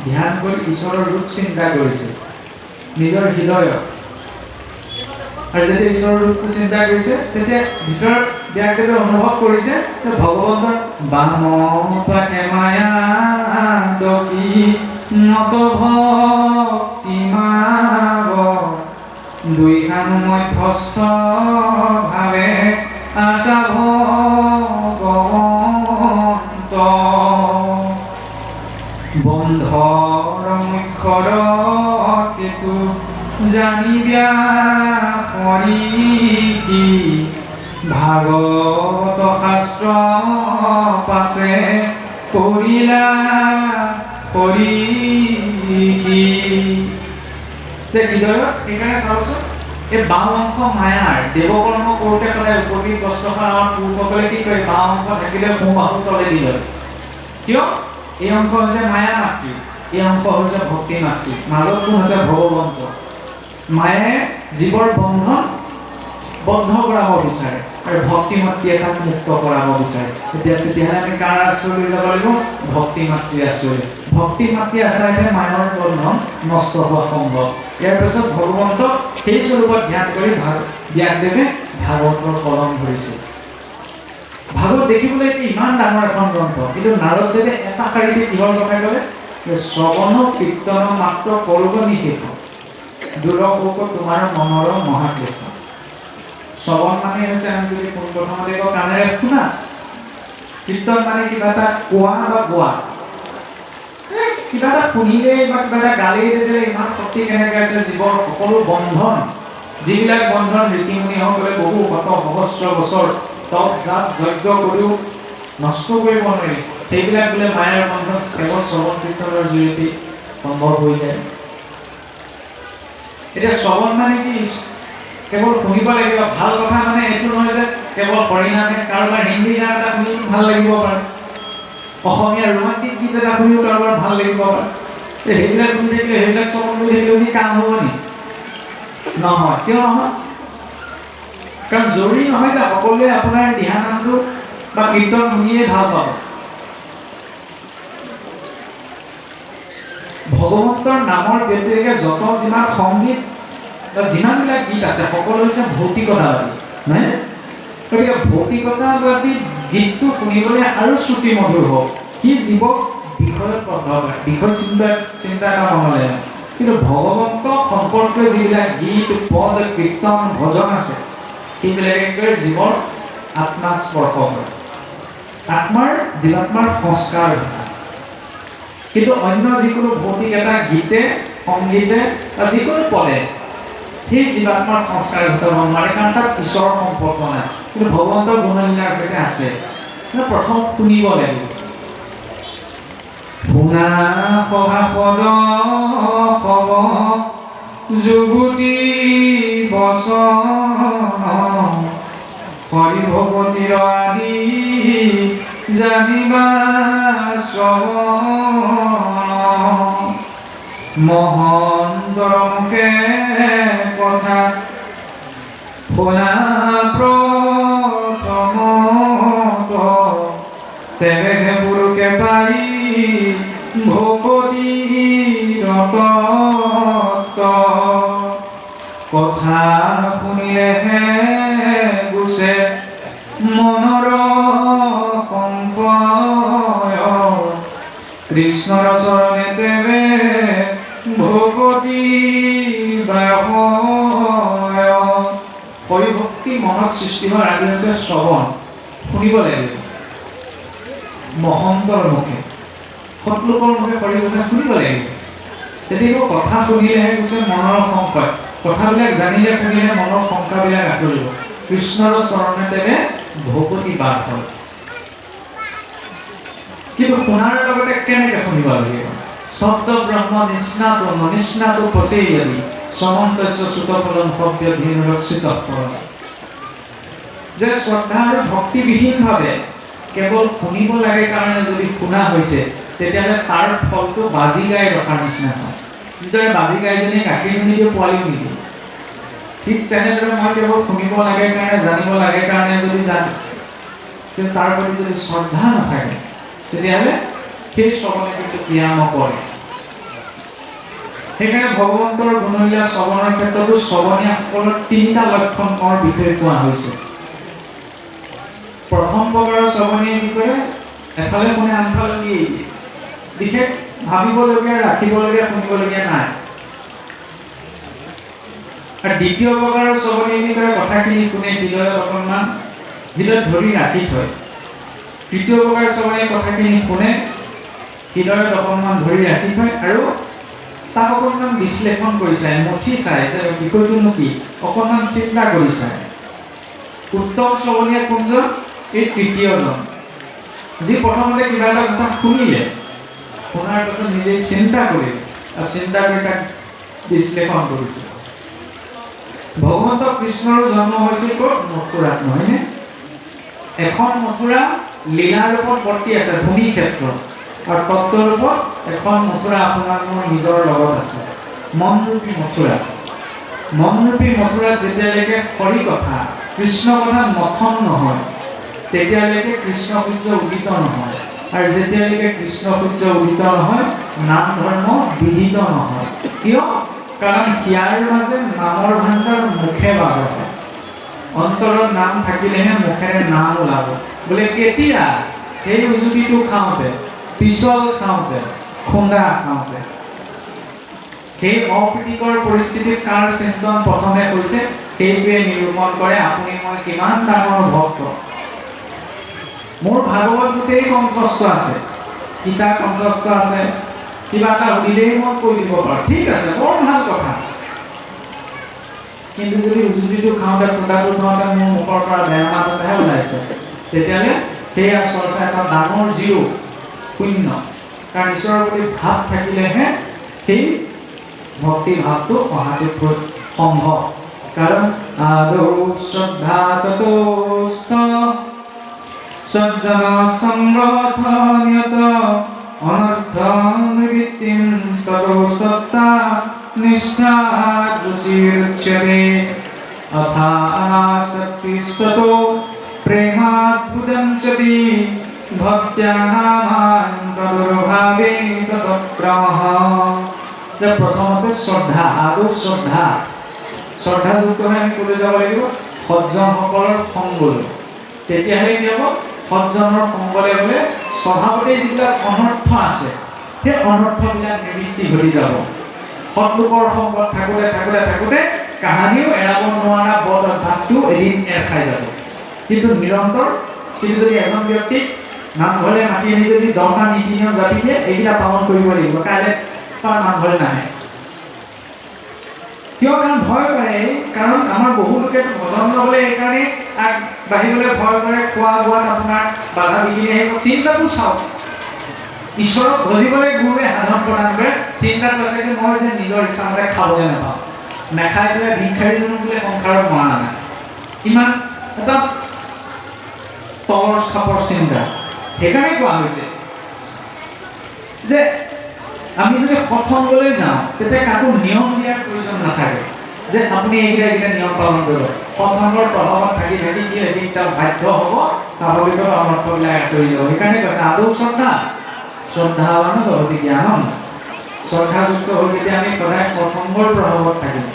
ধ্যান কৰি ঈশ্বৰৰ ৰূপ চিন্তা কৰিছে নিজৰ হৃদয়ত। আৰু যেতিয়া ঈশ্বৰৰ ৰূপটো চিন্তা কৰিছে, তেতিয়া ভিতৰত ব্যাসদেৱে অনুভৱ কৰিছে যে ভগৱন্তৰ বামপাশে মায়া দকি নত ভক্তি মাৱ দুই কাণু মধ্যস্থ ভাৱে আশা ভগৱন্ত বন্ধৰ মুখ্যৰ কেতু জানিবা হৰি ভাগৱত শাস্ত্ৰ পাছে কৰিলা হৰি। হৃদয়ত সেইকাৰণে চাওকচোন, এই বাওঁ অংশ মায়াৰ দেৱকৰ্ম কৰোঁতে সদায় উপকৃত কষ্টখন আমাৰ পূৰ্বসকলে কি কৰে, বাওঁ অংশ থাকিলে সোঁ বাহুৰ তলে দি লয়। কিয়? এই অংশ হৈছে মায়া মাতৃ, এই অংশ হৈছে ভক্তি মাতৃ, মাজতো হৈছে ভগৱন্ত। মায়ে জীৱৰ বন্ধন বন্ধ কৰাব বিচাৰে আৰু ভক্তি মাতৃয়ে তাক মুক্ত কৰাব বিচাৰে। তেতিয়াহ'লে আমি কাৰ আশ্ৰয় লৈ যাব লাগিব? ভক্তি মাতৃৰ আশ্ৰয়। ভক্তি মাতৃ আশ্ৰয়তে মায়াৰ বন্ধন নষ্ট হোৱা সম্ভৱ। ইয়াৰ পিছত ভগৱন্তক সেই স্বৰূপত ধ্যান কৰি ব্যাসদেৱে ভাগৱতৰ কলম ধৰিছে। ভাগৱত দেখিবলৈ ইমান ডাঙৰ এখন গ্ৰন্থ, কিন্তু নাৰদদেৱে এটা শাৰীতে কিহৰ কথা ক'লে? শ্ৰৱণ কীৰ্তন মাত্ৰ কৰোঁ নিষেধ দুৰশোক তোমাৰ মনৰ মহাক্লেশ। শ্ৰৱণ মানে হৈছে আমি যদি পোনপ্ৰথমতে কওঁ কাণেৰে শুনা, কীৰ্তন মানে কিবা এটা কোৱা বা গোৱা। কিবা এটা শুনিলেই বা কিবা এটা গালেই দিলে ইমান শক্তি কেনেকৈ আছে? জীৱৰ সকলো বন্ধন, যিবিলাক বন্ধন ঋষিমুনিসকলে বহু শত সহস্ৰ বছৰ তপ জাপ যজ্ঞ কৰিও নষ্ট কৰিব নোৱাৰি, সেইবিলাক বোলে মায়াৰ বন্ধন কেৱল শ্ৰৱণ কীৰ্তনৰ জৰিয়তে সম্ভৱ হৈ যায়। এতিয়া শ্ৰৱণ মানে কি? কেৱল শুনিব লাগিব। ভাল কথা মানে এইটো নহয় যে কেৱল হৰিনামে, কাৰোবাৰ হিন্দী গান এটা শুনিও ভাল লাগিব পাৰে, অসমীয়া ৰোমান্টিক গীত এটা শুনিও কাৰোবাৰ ভাল লাগিব পাৰে। সেইবিলাক শুনি থাকিলে, সেইবিলাক শ্ৰৱণ কৰি থাকিলেও কি কাম হ'ব নি? নহয়। কিয় নহয়? কাৰণ জৰুৰী নহয় যে সকলোৱে আপোনাৰ দিহানামটো বা কীৰ্তন শুনিয়ে ভাল পাব। ভগৱন্তৰ নামৰ ব্যতিৰেকে যত যিমান সংগীত বা যিমানবিলাক গীত আছে সকলো হৈছে ভৌতিকতাবাদী, নহয়? গতিকে ভৌতিকতাবাদী গীতটো শুনিবলৈ আৰু শ্ৰুতি মধুৰ হওক, সি জীৱক বিষয়ত বদ্ধ কৰে, বিষয় চিন্তা এটা মনলৈ আহে। কিন্তু ভগৱন্ত সম্পৰ্কীয় যিবিলাক গীত পদ কীৰ্তন ভজন আছে, সেইবিলাকে জীৱৰ আত্মাক স্পৰ্শ কৰে, আত্মাৰ জীৱাত্মাৰ সংস্কাৰ হয়। কিন্তু অন্য যিকোনো ভৌতিক এটা গীতে সংগীতে বা যিকোনো পদে সেই জীৱাত্মাৰ সংস্কাৰ ঘটাব নোৱাৰে, কাৰণ তাত ঈশ্বৰৰ সম্পৰ্ক নাই। কিন্তু ভগৱন্তৰ গুণলীলাৰ সৈতে আছে। প্ৰথম শুনিব লাগিব। শুনা সহা পদ কব যুগুতি বচন হৰি ভগৱতীৰ আদি জানিবা শ্ৰৱণ মহন্তৰ মুখে কথা শুনা প্ৰথমত তেৱেহে পুৰুষে পাৰি ভকতিৰ তত্ত্ব কথা শুনিলেহে গুচে মনৰ সংশয় কৃষ্ণৰ চৰণে তেৱে ভকতি মনত সৃষ্টি হোৱাৰ আদি হৈছে শ্ৰৱণ, শুনিব লাগিব মহন্তৰ মুখে, সৎলোকৰ মুখে কৰি কথা শুনিব লাগিব। তেতিয়া কথা শুনিলেহে কৈছে মনৰ সংশয়, কথাবিলাক জানিলে শুনিলে মনৰ শংকাবিলাক আঁতৰিব। কৃষ্ণৰ চৰণে তেনে ভকতি বাস হয়। কিন্তু শুনাৰ লগতে কেনেকে শুনিব লাগিব? শব্দ ব্ৰহ্ম নিষ্ণাতো পচেয়দি সমন্তস্য সুতফলন শব্দ ধীন ৰক্ষিত ফলন। যে শ্ৰদ্ধা আৰু ভক্তিবিহীনভাৱে কেৱল শুনিব লাগে কাৰণে যদি শুনা হৈছে, তেতিয়াহ'লে তাৰ ফলটো বাজি গাই ৰখাৰ নিচিনা হয়। যিদৰে বাজি গাইজনী গাখীৰ নিদিয়ে, পোৱালিও নিদিয়ে, ঠিক তেনেদৰে মই কেৱল শুনিব লাগে কাৰণে, জানিব লাগে কাৰণে যদি জানো, কিন্তু তাৰ প্ৰতি যদি শ্ৰদ্ধা নাথাকে, তেতিয়াহ'লে সেই শ্ৰৱণে কিন্তু ক্ৰিয়া নকৰে। সেইকাৰণে ভগৱন্তৰ গুণলীলা শ্ৰৱণৰ ক্ষেত্ৰতো শ্ৰৱণীয়াসকলৰ 3টা লক্ষণৰ বিষয়ে কোৱা হৈছে। প্ৰথম প্ৰকাৰৰ শ্ৰৱণীয়ে কি কৰে? এফালে শুনে আনফালে দিয়ে, বিশেষ ভাবিবলগীয়া, ৰাখিবলগীয়া, শুনিবলগীয়া নাই। আৰু দ্বিতীয় প্ৰকাৰৰ শ্ৰৱণীয়ে কি কৰে? কথাখিনি শুনে, হৃদয়ত অকণমান হৃদয়ত ধৰি ৰাখি থয়। তৃতীয় প্ৰকাৰৰ শ্ৰৱণীয়ে কথাখিনি শুনে, হৃদয়ত অকণমান ধৰি ৰাখি থয় আৰু তাক অকণমান বিশ্লেষণ কৰি চায়, মঠি চায় যে বিষয়টোনো কি, অকণমান চিন্তা কৰি চায়। উত্তম শ্ৰৱণীয় কোনজন? এই তৃতীয়জন, যি প্ৰথমতে কিবা এটা কথা শুনিলে, শুনাৰ পাছত নিজে চিন্তা কৰি আৰু চিন্তা কৰি তাক বিশ্লেষণ কৰিছে। ভগৱন্ত কৃষ্ণৰ জন্ম হৈছিল ক'ত? মথুৰাত, নহয়নে? এখন মথুৰা লীলা ৰূপত বৰ্তি আছে, ভূমি ক্ষেত্ৰ, আৰু তত্ত্ব ৰূপত এখন মথুৰা আপোনাৰ মোৰ নিজৰ লগত আছে, মনৰূপী মথুৰা। মনৰূপী মথুৰাত যেতিয়ালৈকে হৰি কথা, কৃষ্ণ কথা মথন নহয়, তেতিয়ালৈকে কৃষ্ণ সূৰ্য উদিত নহয়। আৰু যেতিয়ালৈকে কৃষ্ণ সূৰ্য উদিত নহয়, নাম ধৰ্ম বিদিত নহয়। কিয়? কাৰণ হিয়াৰ মাজে নামৰ ভাণ্ডাৰ মুখে বাজে। অন্তৰত নাম থাকিলেহে মুখেৰে নাম ওলাব। বোলে কেতিয়া? সেই উজুতিটো খাওঁতে, পিছল খাওঁতে, খুন্দা খাওঁতে। সেই অপ্ৰীতিকৰ পৰিস্থিতিত কাৰ চিন্তন প্ৰথমে হৈছে, সেইটোৱে নিৰূপণ কৰে আপুনি মই কিমান ডাঙৰ ভক্ত। মোৰ ভাগৱত গোটেই কণ্ঠস্থ আছে, গীতা কণ্ঠস্থ আছে, কিবা এটা সুধিলেই মই কৈ দিব পাৰোঁ, ঠিক আছে, বৰ ভাল কথা। কিন্তু যদি উজুতিটো খাওঁতে, খুন্দাটো খাওঁতে মোৰ মুখৰ পৰা বেয়া মাত এটাহে ওলাইছে, তেতিয়াহ'লে সেয়া চৰ্চা এটা ডাঙৰ জিৰো, শূন্য। কাৰণ ঈশ্বৰৰ প্ৰতি ভাৱ থাকিলেহে সেই ভক্তি ভাৱটো অহাটো সম্ভৱ। কাৰণ আদৌ শ্ৰদ্ধা ততোস্থ সজ্জন সংগত নিয়ত অনৰ্থ নিবৃত্তিম ততো সত্তা নিষ্ঠা দুচিৰুচ্যতে অথা আসক্তিস্ততো প্ৰেমাদ্ভুতং সতি ভক্ত্যা নামাং তদুৰ্ভাৱে ততক্ৰমঃ। যে প্ৰথমতে শ্ৰদ্ধা, আদৌ শ্ৰদ্ধা, শ্ৰদ্ধাযুক্ত হৈ আমি ক'লৈ যাব লাগিব? সজ্জনসকলৰ সংগলৈ। তেতিয়াহে কি হ'ব? সজ্জনৰ সংগলে বোলে স্বভাৱতে যিবিলাক অনৰ্থ আছে, সেই অনৰ্থবিলাক নিবৃত্তি ঘটি যাব। সৎলোকৰ সংগত থাকোঁতে থাকোঁতে থাকোঁতে কাহানিও এৰাব নোৱাৰা বদ অভ্যাসটো এদিন এৰ খাই যাব। কিন্তু নিৰন্তৰ, কিন্তু যদি এজন ব্যক্তিক নামঘৰলৈ মাতি আনি যদি 10টা নীতি নিয়ম জাপি দিয়ে, এইকেইটা পালন কৰিব লাগিব, কাইলৈ তাৰ নামঘৰলৈ নাহে। কিয়? কাৰণ ভয় কৰে। কাৰণ আমাৰ বহু লোকে ভজন ল'বলৈ এইকাৰণে আগবাঢ়িবলৈ ভয় কৰে, খোৱা বোৱাত আপোনাৰ বাধা বিঘিনি আহিব। চিন্তাটো চাওক, ঈশ্বৰক ভজিবলৈ গুৰুৱে সাধন প্ৰদান কৰে, চিন্তাটো আছে যে মই যে নিজৰ ইচ্ছামতে খাবলৈ নাপাওঁ, নাখাই পেলাই ভিক্ষাৰীজনো বোলে সংসাৰত মৰা নাই। ইমান এটা তলৰ খাপৰ চিন্তা। সেইকাৰণে কোৱা হৈছে যে আমি যদি সৎসংগলৈ যাওঁ, তেতিয়া কাকো নিয়ম দিয়াৰ প্ৰয়োজন নাথাকে যে আপুনি এইকেইটা নিয়ম পালন কৰিব। সৎসংগৰ প্ৰভাৱত থাকি থাকি কি এদিন তেওঁ বাধ্য হ'ব, স্বাভাৱিকভাৱে অনৰ্থবিলাক আঁতৰি যাব। সেইকাৰণে কৈছে আদৌ শ্ৰদ্ধা, শ্ৰদ্ধাৱান ভৱতি জ্ঞানম। শ্ৰদ্ধাযুক্ত হৈ যেতিয়া আমি সদায় সৎসংগৰ প্ৰভাৱত থাকিম,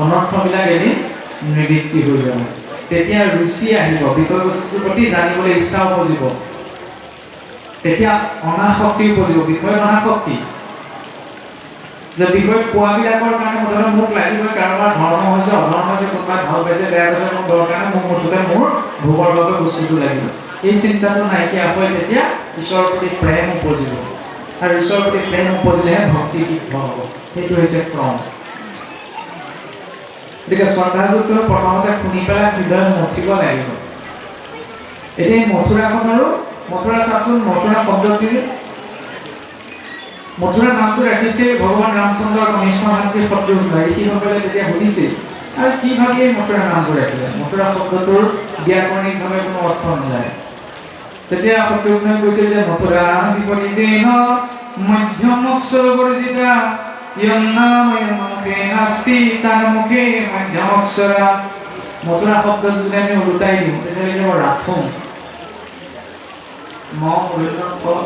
অনৰ্থবিলাক এদিন নিবৃত্তি হৈ যাব। তেতিয়া ৰুচি আহিব, বিষয়বস্তুটোৰ প্ৰতি জানিবলৈ ইচ্ছা উপজিব, তেতিয়া অনাসক্তি উপজিব, বিষয়ত অনাসক্তি। যে বিষয় পোৱাবিলাকৰ কাৰণে মুঠতে মোক লাগিবই, কাৰোবাৰ ধৰ্ম হৈছে অধৰ্ম হৈছে, কোনোবাই ভাল পাইছে বেয়া পাইছে, মোক দৰকাৰ নাই, মোক মুঠতে মোৰ ভোগৰ বাবে বস্তুটো লাগিব। এই চিন্তাটো নাইকিয়া হয় তেতিয়া ঈশ্বৰৰ প্ৰতি প্ৰেম উপজিব, আৰু ঈশ্বৰৰ প্ৰতি প্ৰেম উপজিলেহে ভক্তি সিদ্ধ হ'ব। সেইটো হৈছে ক্ৰম। গতিকে শ্ৰদ্ধাযুক্ত প্ৰথমতে শুনি পেলাই হৃদয় মঠিব লাগিব। এতিয়া মথুৰাখন আৰু মথুৰা চাওকচোন, মথুৰা শব্দটি মথুৰা নামটো ৰাখিছে ভগৱান ৰামচন্দ্ৰৰ কনিষ্ঠ ভাতৃ শত্ৰুঘ্ন। ঋষিসকলে তেতিয়া সুধিছিল আৰু কি ভাবি মথুৰা নামটো ৰাখিলে? মথুৰা শব্দটোৰ ব্যাকৰণিকভাৱে কোনো অৰ্থ নোলায়। তেতিয়া শত্ৰুঘ্নই কৈছিল যে মথুৰা বিপৰীতেন মধ্যম অক্ষৰ বৰ্জিতা মুখে নাস্তি তাৰ মুখে মধ্যম অক্ষৰা। মথুৰা শব্দত যদি আমি ওলোটাই দিওঁ তেতিয়াহ'লে হ'ব ৰাথম।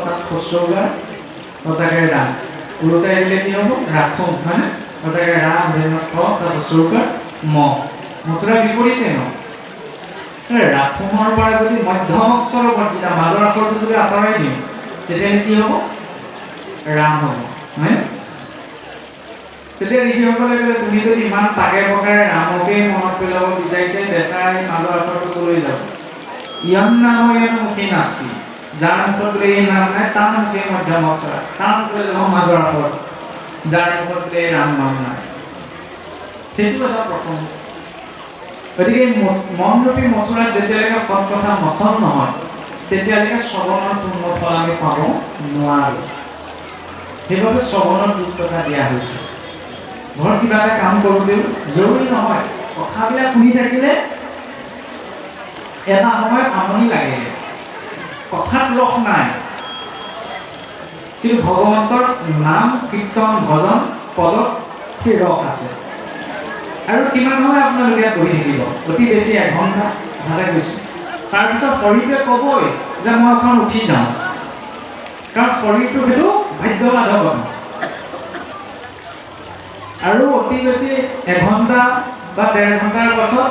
তাত খচৌগা তাকে ৰাম ওলোটাই দিলে কি হ'ব? ৰাথম, হয়নে? তাকে ৰাম তাত খচৌগা ম। মথুৰা বিপৰীতে ন ৰাথমৰ পৰা যদি মধ্যম অক্ষৰ বৰ্জিতা মাজৰ আখৰটো যদি আঁতৰাই দিওঁ তেতিয়াহ'লে কি হ'ব? ৰাম হ'ব, হয়? তেতিয়া ঋষিসকলে ক'লে তুমি যদি ইমান তাকে প্ৰকাৰে ৰামকে মনত পেলাব বিচাৰিছে বেচাই মাজৰ আখৰটো লৈ যাব। ইয়াৰ নাম মুখী নাস্তি, যাৰ মুখত বোলে এই নাম নাই তাৰ মুখে মধ্যম অক্ষৰ, তাৰ মুখলৈ যাব মাজৰ আখৰ, যাৰ মুখত বোলে এই ৰাম নাম নাই। সেইটো এটা প্ৰথম। গতিকে মনৰূপী মথুৰাত যেতিয়ালৈকে সৎ কথা মথন নহয় তেতিয়ালৈকে শ্ৰৱণৰ পূৰ্ণ ফল আমি পাব নোৱাৰোঁ। সেইবাবে শ্ৰৱণৰ গুৰুত্বতা দিয়া হৈছে। ঘৰত কিবা এটা কাম কৰোঁতেও জৰুৰী নহয়, কথাবিলাক শুনি থাকিলে এটা সময়ত আমনি লাগে, কথাত ৰস নাই, কিন্তু ভগৱন্তৰ নাম কীৰ্তন ভজন পদত সেই ৰস আছে। আৰু কিমান সময় আপোনালোকে ইয়াত বহি থাকিব? অতি বেছি এঘণ্টা ভালে গৈছোঁ। তাৰপিছত শৰীৰটোৱে ক'বই যে মই এখন উঠি যাওঁ, কাৰণ শৰীৰটো সেইটো ভাগ্যবাধকতা। আৰু অতি বেছি এঘণ্টা বা ১.৫ ঘণ্টাৰ পাছত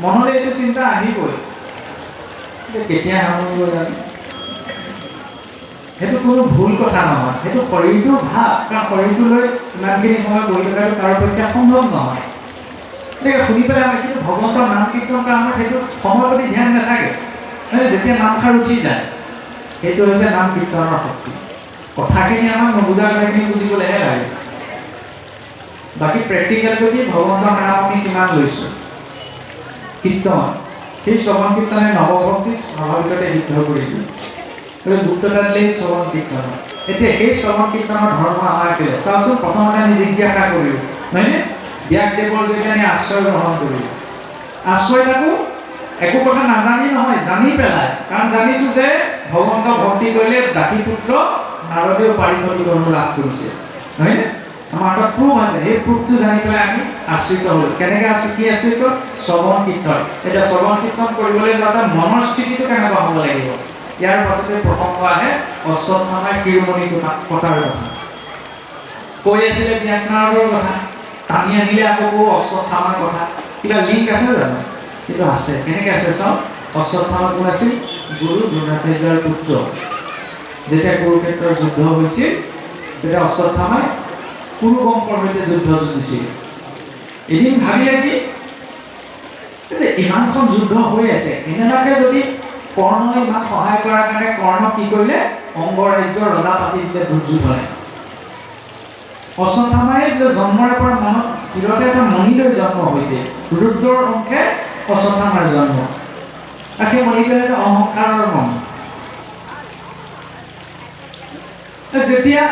মনলৈ এইটো চিন্তা আহিবই যে কেতিয়া সামৰিব জানো। সেইটো কোনো ভুল কথা নহয়, সেইটো শৰীৰটো ভাৱ, কাৰণ শৰীৰটো লৈ ইমানখিনি সময় বহি থকাটো কাৰো পক্ষে সম্ভৱ নহয়। গতিকে শুনি পেলাই আমাৰ কিন্তু ভগৱন্তৰ নাম কীৰ্তন কৰা আমাৰ সেইটো সময়ৰ প্ৰতি ধ্যান নাথাকে। যেতিয়া নামষাৰ উঠি যায় সেইটো হৈছে নাম কীৰ্তনৰ শক্তি। কথাখিনি আমাক নুবুজা কথাখিনি বুজিবলৈহে লাগে। বাকী প্ৰেক্টিকেলটো কি? ভগৱন্তৰ নাম আমি কিমান লৈছোঁ কীৰ্তন, সেই শ্ৰৱণ কীৰ্তনে নৱভক্তি স্বাভাৱিকতে সিদ্ধ কৰি দিয়ে। গুপ্ততা দিলেই শ্ৰৱণ কীৰ্তন। এতিয়া সেই শ্ৰৱণ কীৰ্তনৰ ধৰ্ম আমাৰ কেলে চাওকচোন। প্ৰথমতে আমি জিজ্ঞাসা কৰিলোঁ, নহয়নে? ব্যাসদেৱৰ যদি আমি আশ্ৰয় গ্ৰহণ কৰিলোঁ, আশ্ৰয় থাকোঁ একো কথা নাজানি নহয়, জানি পেলাই, কাৰণ জানিছোঁ যে ভগৱন্ত ভক্তি কৰিলে দাসীপুত্ৰ নাৰদেও পাৰিষদী ধৰ্ম লাভ কৰিছে, নহয়নে? আমাৰ হাতত প্ৰুফ আছে, সেই প্ৰুফটো জানি পেলাই আমি আশ্ৰিত হ'লোঁ। কেনেকৈ কি আশ্ৰিত? শ্ৰৱণ কীৰ্তন। এতিয়া শ্ৰৱণ কীৰ্তন কৰিবলৈ যাওঁতে মনৰ স্থিতিটো কেনেকুৱা হ'ব লাগিব? ইয়াৰ পাছতে প্ৰসংগ আহে অশ্বত্থামাই শিৰোমণি কটাৰ কথা। কৈ আছিলে ব্যাসনাৰদৰ কথা, টানি আনিলে আকৌ অশ্বত্থামাৰ কথা। কিবা লিংক আছে জানো? কিন্তু আছে। কেনেকৈ আছে চাওক। অশ্বত্থামা কোন আছিল? গুৰু দ্ৰোণাচাৰ্যৰ পুত্ৰ। যেতিয়া কুৰুক্ষেত্ৰৰ যুদ্ধ হৈছিল তেতিয়া অশ্বত্থামাই কুৰু বংশৰ সৈতে যুদ্ধ যুঁজিছিল। এদিন ভাবিলে কি যে ইমানখন যুদ্ধ হৈ আছে, এনেকুৱাকৈ যদি কৰ্ণই ইমান সহায় কৰাৰ কাৰণে কৰ্ণক কি কৰিলে? অংগৰাজ্যৰ ৰজা পাতি দিলে দুৰ্যোধনে। অশ্বত্থামাই জন্মৰে পৰা মনত হৃদয়তে এটা মণিলৈ জন্ম হৈছে। ৰুদ্ৰৰ অংশে অশ্বত্থামাৰ জন্ম। আৰু সেই মণিলৈ হৈছে অহংকাৰৰ মণি। যেতিয়া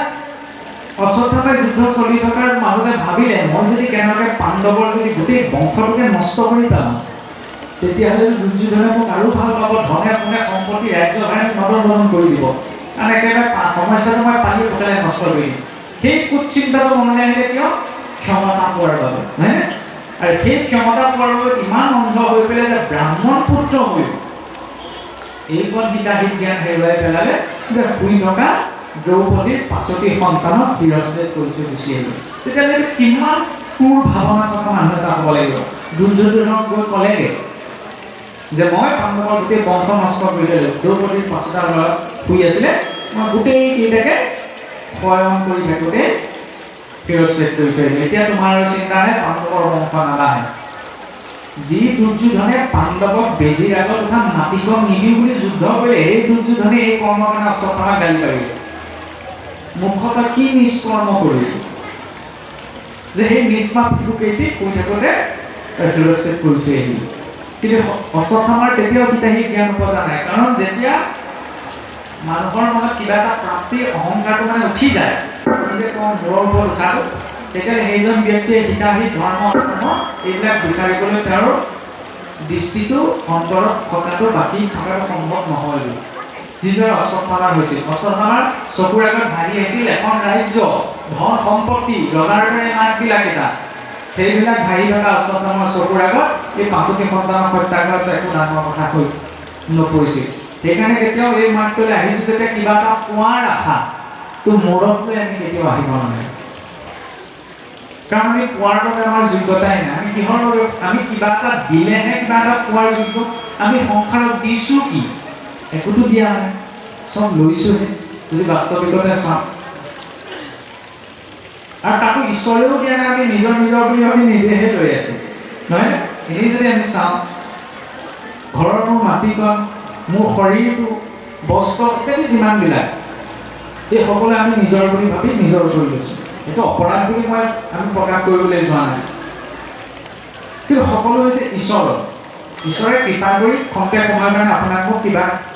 অশ্বত্থামাই যুদ্ধ চলি থকাৰ মাজতে ভাবিলে মই যদি কেনেবাকৈ পাণ্ডৱৰ যদি গোটেই বংশটোকে নষ্ট কৰি পেলাওঁ তেতিয়াহ'লে দুৰ্যোধনে মোক আৰু ভাল পাব, ধনে ধনে সম্পত্তি ৰাজ্যভাৰ নদন কৰি দিব, কাৰণ একেবাৰে সমস্যাটো মই পালি পঠালে নষ্ট কৰি দিম। সেই কুচিন্তাটো মনলৈ আহিলে কিয়? ক্ষমতা পোৱাৰ বাবে, হয়নে? আৰু সেই ক্ষমতা পোৱাৰ বাবে ইমান অন্ধ হৈ পেলাই যে ব্ৰাহ্মণ পুত্ৰ হৈ এইখন হিতাহিত জ্ঞান হেৰুৱাই পেলালে যে শুই থকা দ্ৰৌপদীৰ ৫টি সন্তানক শিৰচ্ছেদ কৰি থৈ গুচি আহিব। তেতিয়াহ'লে কিমান কোৰ ভাৱনা থকা মানুহ এটা হ'ব লাগিব। দুৰ্যোধনক গৈ ক'লেগৈ যে মই পাণ্ডৱৰ গোটেই বংশ নষ্ট কৰি দিলোঁ, দ্ৰৌপদীৰ ৫টা ল'ৰা শুই আছিলে, মই গোটেইকেইটাকে শয়ন কৰি থাকোঁতে শিৰচ্ছেদ কৰি থৈ আহিলে। এতিয়া তোমাৰ চিন্তা হে পাণ্ডৱৰ বংশ নাবাহে। যি দুৰ্যোধনে পাণ্ডৱক বেজীৰ আগত উঠা মাটিকণ নিদিওঁ বুলি যুদ্ধ কৰিলে, সেই দুৰ্যোধনে এই কৰ্মৰ কাৰণে অশ্বত্থামাক গালি পাৰিলে। মুখ্যতঃ কি নিষ্কৰ্ম কৰিলে যে সেই নিষ্পাপ শিশুকেইটি কৈ থাকোঁতে শিৰচ্ছেদ কৰি থৈ আহিলে। কিন্তু অশ্বত্থামাৰ তেতিয়াও হিতাহী জ্ঞান উপজা নাই। কাৰণ যেতিয়া মানুহৰ মনত কিবা এটা প্ৰাপ্তিৰ অহংকাৰটো মানে উঠি যায়, যে কওঁ মূৰৰ ওপৰত উঠাটো, তেতিয়া সেইজন ব্যক্তিয়ে হিতাহিত ধৰ্ম এইবিলাক বিচাৰিবলৈ তেওঁৰ দৃষ্টিটো অন্তৰত থকাটো বাকী থকাটো সম্ভৱ নহয়। যিদৰে অশ্বত্থামাৰ হৈছিল, অশ্বত্থামাৰ চকুৰ আগত ভাহি আহিছিল এখন ৰাজ্য, ধন সম্পত্তি, ৰজাৰ দৰে মাৰ্গবিলাক এটা, সেইবিলাক ভাহি থকা অশ্বত্থামাৰ চকুৰ আগত এই 5টি সন্তানৰ সত্যাগ্ৰহটো একো ডাঙৰ কথা হৈ নপৰিছিল। সেইকাৰণে কেতিয়াও এই মাৰ্গটোলৈ আহিছোঁ যেতিয়া কিবা এটা পোৱাৰ আশা, তো মূৰত লৈ আমি কেতিয়াও আহিব নোৱাৰে। কাৰণ আমি পোৱাৰ বাবে আমাৰ যোগ্যতাই নাই। আমি কিহৰ বাবে, আমি কিবা এটা দিলেহে কিবা এটা পোৱাৰ যোগ্য। আমি সংসাৰক দিছোঁ কি? একোতো দিয়া নাই, চব লৈছোঁহে যদি বাস্তৱিকতে চাওঁ। আৰু তাকো ঈশ্বৰেও দিয়া নাই, আমি নিজৰ বুলি ভাবি নিজেহে লৈ আছোঁ, নহয় নে? এনেই যদি আমি চাওঁ, ঘৰৰ মোৰ মাটিকণ, মোৰ শৰীৰটো, বস্ত্ৰ ইত্যাদি যিমানবিলাক, এই সকলোৱে আমি নিজৰ বুলি ভাবি নিজৰ কৰি লৈছোঁ। এইটো অপৰাধ বুলি আমি প্ৰকাশ কৰিবলৈ যোৱা নাই, কিন্তু সকলো হৈছে ঈশ্বৰৰ। ঈশ্বৰে কৃপা কৰি খন্তেক সময়ৰ কাৰণে আপোনাক মোক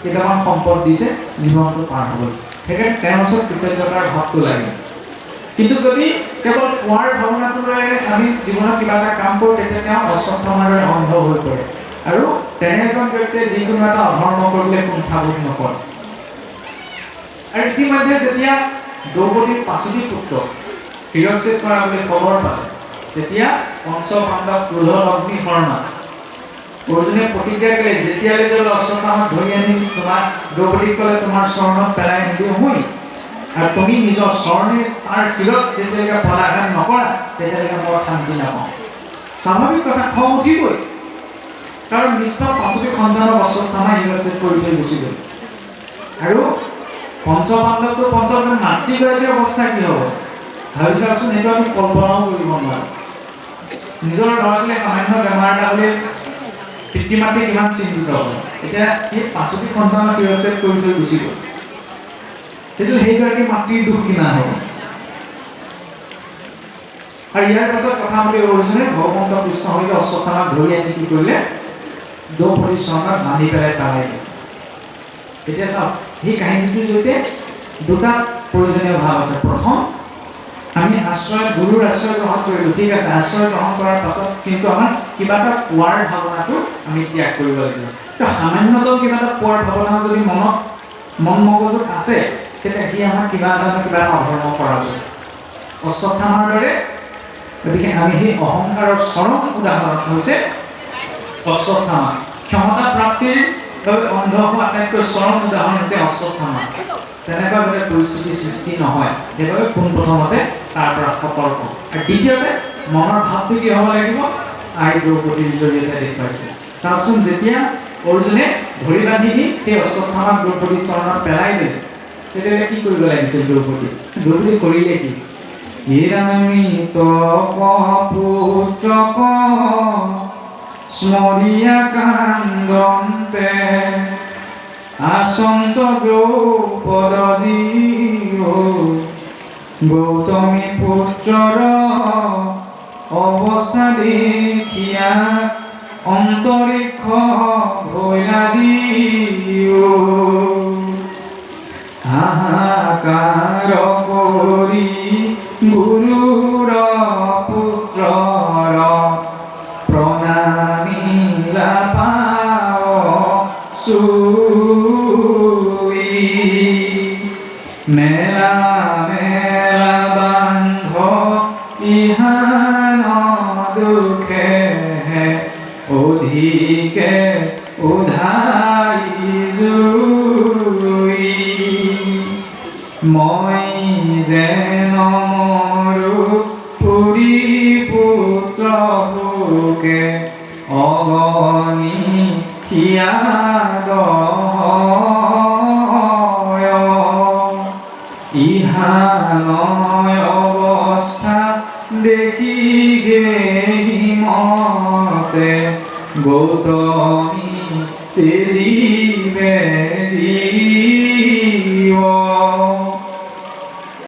কেইটামান সম্পদ দিছে জীৱনটো পাৰ হ'বলৈ। সেইকাৰণে তেওঁৰ ওচৰত কৃতজ্ঞতাৰ ভাৱটো লাগে। কিন্তু যদি কেৱল পোৱাৰ ভাৱনাটো লৈ আমি জীৱনত কিবা এটা কাম কৰোঁ, তেতিয়া তেওঁ অশ্বত্থামাৰ দৰে অন্ধ হৈ পৰে। আৰু তেনে এজন ব্যক্তিয়ে যিকোনো এটা অধৰ্ম কৰিলে কুণ্ঠাবোধ নকৰে। আৰু ইতিমধ্যে যেতিয়া দ্ৰৌপদীৰ 5টি পুত্ৰ শিৰচ্ছেদ কৰা বুলি খবৰ পালে, তেতিয়া পঞ্চপাণ্ডৱ ক্ৰোধত অগ্নিশৰ্মা অৰ্জুনে প্ৰতিজ্ঞা কৰিলে, যেতিয়ালৈ যে অশ্বত্থামাক ধৰি আনি তোমাৰ দ্ৰৌপদীক ক'লে তোমাৰ চৰণত পেলাই নিদিওঁ মই, আৰু তুমি নিজৰ চৰণে তাৰ শিৰত যেতিয়ালৈকে পদাঘাত নকৰা, তেতিয়ালৈকে মই শান্তি নাপাওঁ। স্বাভাৱিক কথা, খং উঠিবই। কাৰণ নিষ্পাপ 5টি সন্তানক অশ্বত্থামাই শিৰচ্ছেদ কৰি থৈ গুচি গ'ল। আৰু পঞ্চপাণ্ডৱটো মাতৃগৰাকীৰ অৱস্থা কি হ'ব ভাবি চাওকচোন। সেইটো আমি কল্পনাও কৰিব নোৱাৰোঁ। নিজৰ ল'ৰা ছোৱালী সামান্য বেমাৰ এটা হ'লে পিতৃ মাতৃ কিমান চিন্তিত হ'ব। এতিয়া সেই 5টি সন্তানক শিৰচ্ছেদ কৰি থৈ গুচি গ'ল, সেইটো সেইগৰাকী মাতৃৰ দুখ কিমান হ'ব। আৰু ইয়াৰ পাছত কথা পাতি অৰ্জুনে ভগৱন্ত কৃষ্ণ হৈ অশ্বত্থামাক ধৰি আনি কি কৰিলে, দ্ৰৌপদীৰ চৰণত বান্ধি পেলাই দিলে। এতিয়া চাওক, সেই কাহিনীটোৰ জৰিয়তে দুটা প্ৰয়োজনীয় ভাৱ আছে। প্ৰথম, আমি গুৰুৰ আশ্ৰয় গ্ৰহণ কৰিলোঁ, ঠিক আছে। আশ্ৰয় গ্ৰহণ কৰাৰ পাছত কিন্তু আমাৰ কিবা এটা পোৱাৰ ভাৱনাটো আমি ত্যাগ কৰিব লাগিব। তো সামান্যতম কিবা এটা পোৱাৰ ভাৱনা যদি মন মগজুত আছে, তেতিয়া সি আমাক কিবা এটা অধৰ্ম কৰাব। অশ্বত্থামাৰ দৰে গতিকে আমি সেই অহংকাৰৰ চৰম উদাহৰণ হৈছে অশ্বত্থামা। ক্ষমতা প্ৰাপ্তিৰ বাবে অন্ধ হোৱা আটাইতকৈ চৰম উদাহৰণ হৈছে অশ্বত্থামা। তেনেকুৱা যাতে পৰিস্থিতি সৃষ্টি নহয়, সেইবাবে পোনপ্ৰথমতে তাৰ পৰা সতৰ্ক। আৰু দ্বিতীয়তে মনৰ ভাৱটো কি হ'ব লাগিব, আই দ্ৰৌপদীৰ জৰিয়তে দেখুৱাইছে। চাওকচোন, যেতিয়া অৰ্জুনে ধৰি বান্ধি দি সেই অশ্বত্থামাক দ্ৰৌপদীৰ চৰণত পেলাই দিলে, তেতিয়াহ'লে কি কৰিব লাগিছিল দ্ৰৌপদী কৰিলে কি? হিৰামিত পুত্ৰক স্মৰিয়া কান্দন্তে আসন্ত দ্ৰৌপদী গৌতমী পুত্ৰৰ অৱস্থা দেখিয়া অন্তৰিক্ষ ভৈলাজী হাহাকাৰ কৰি গুৰুৰ পুত্ৰৰ প্ৰণামিলা পাও চুই মেলা বান্ধ ইহান দুখে অধিকে উধাই জুই মই যেন মৰো পুৰী পুত্ৰ ভোকে অগণি হিয়াদ ইহানয় অৱস্থা দেখি গে হিমতে গৌতমী তেজি বেজি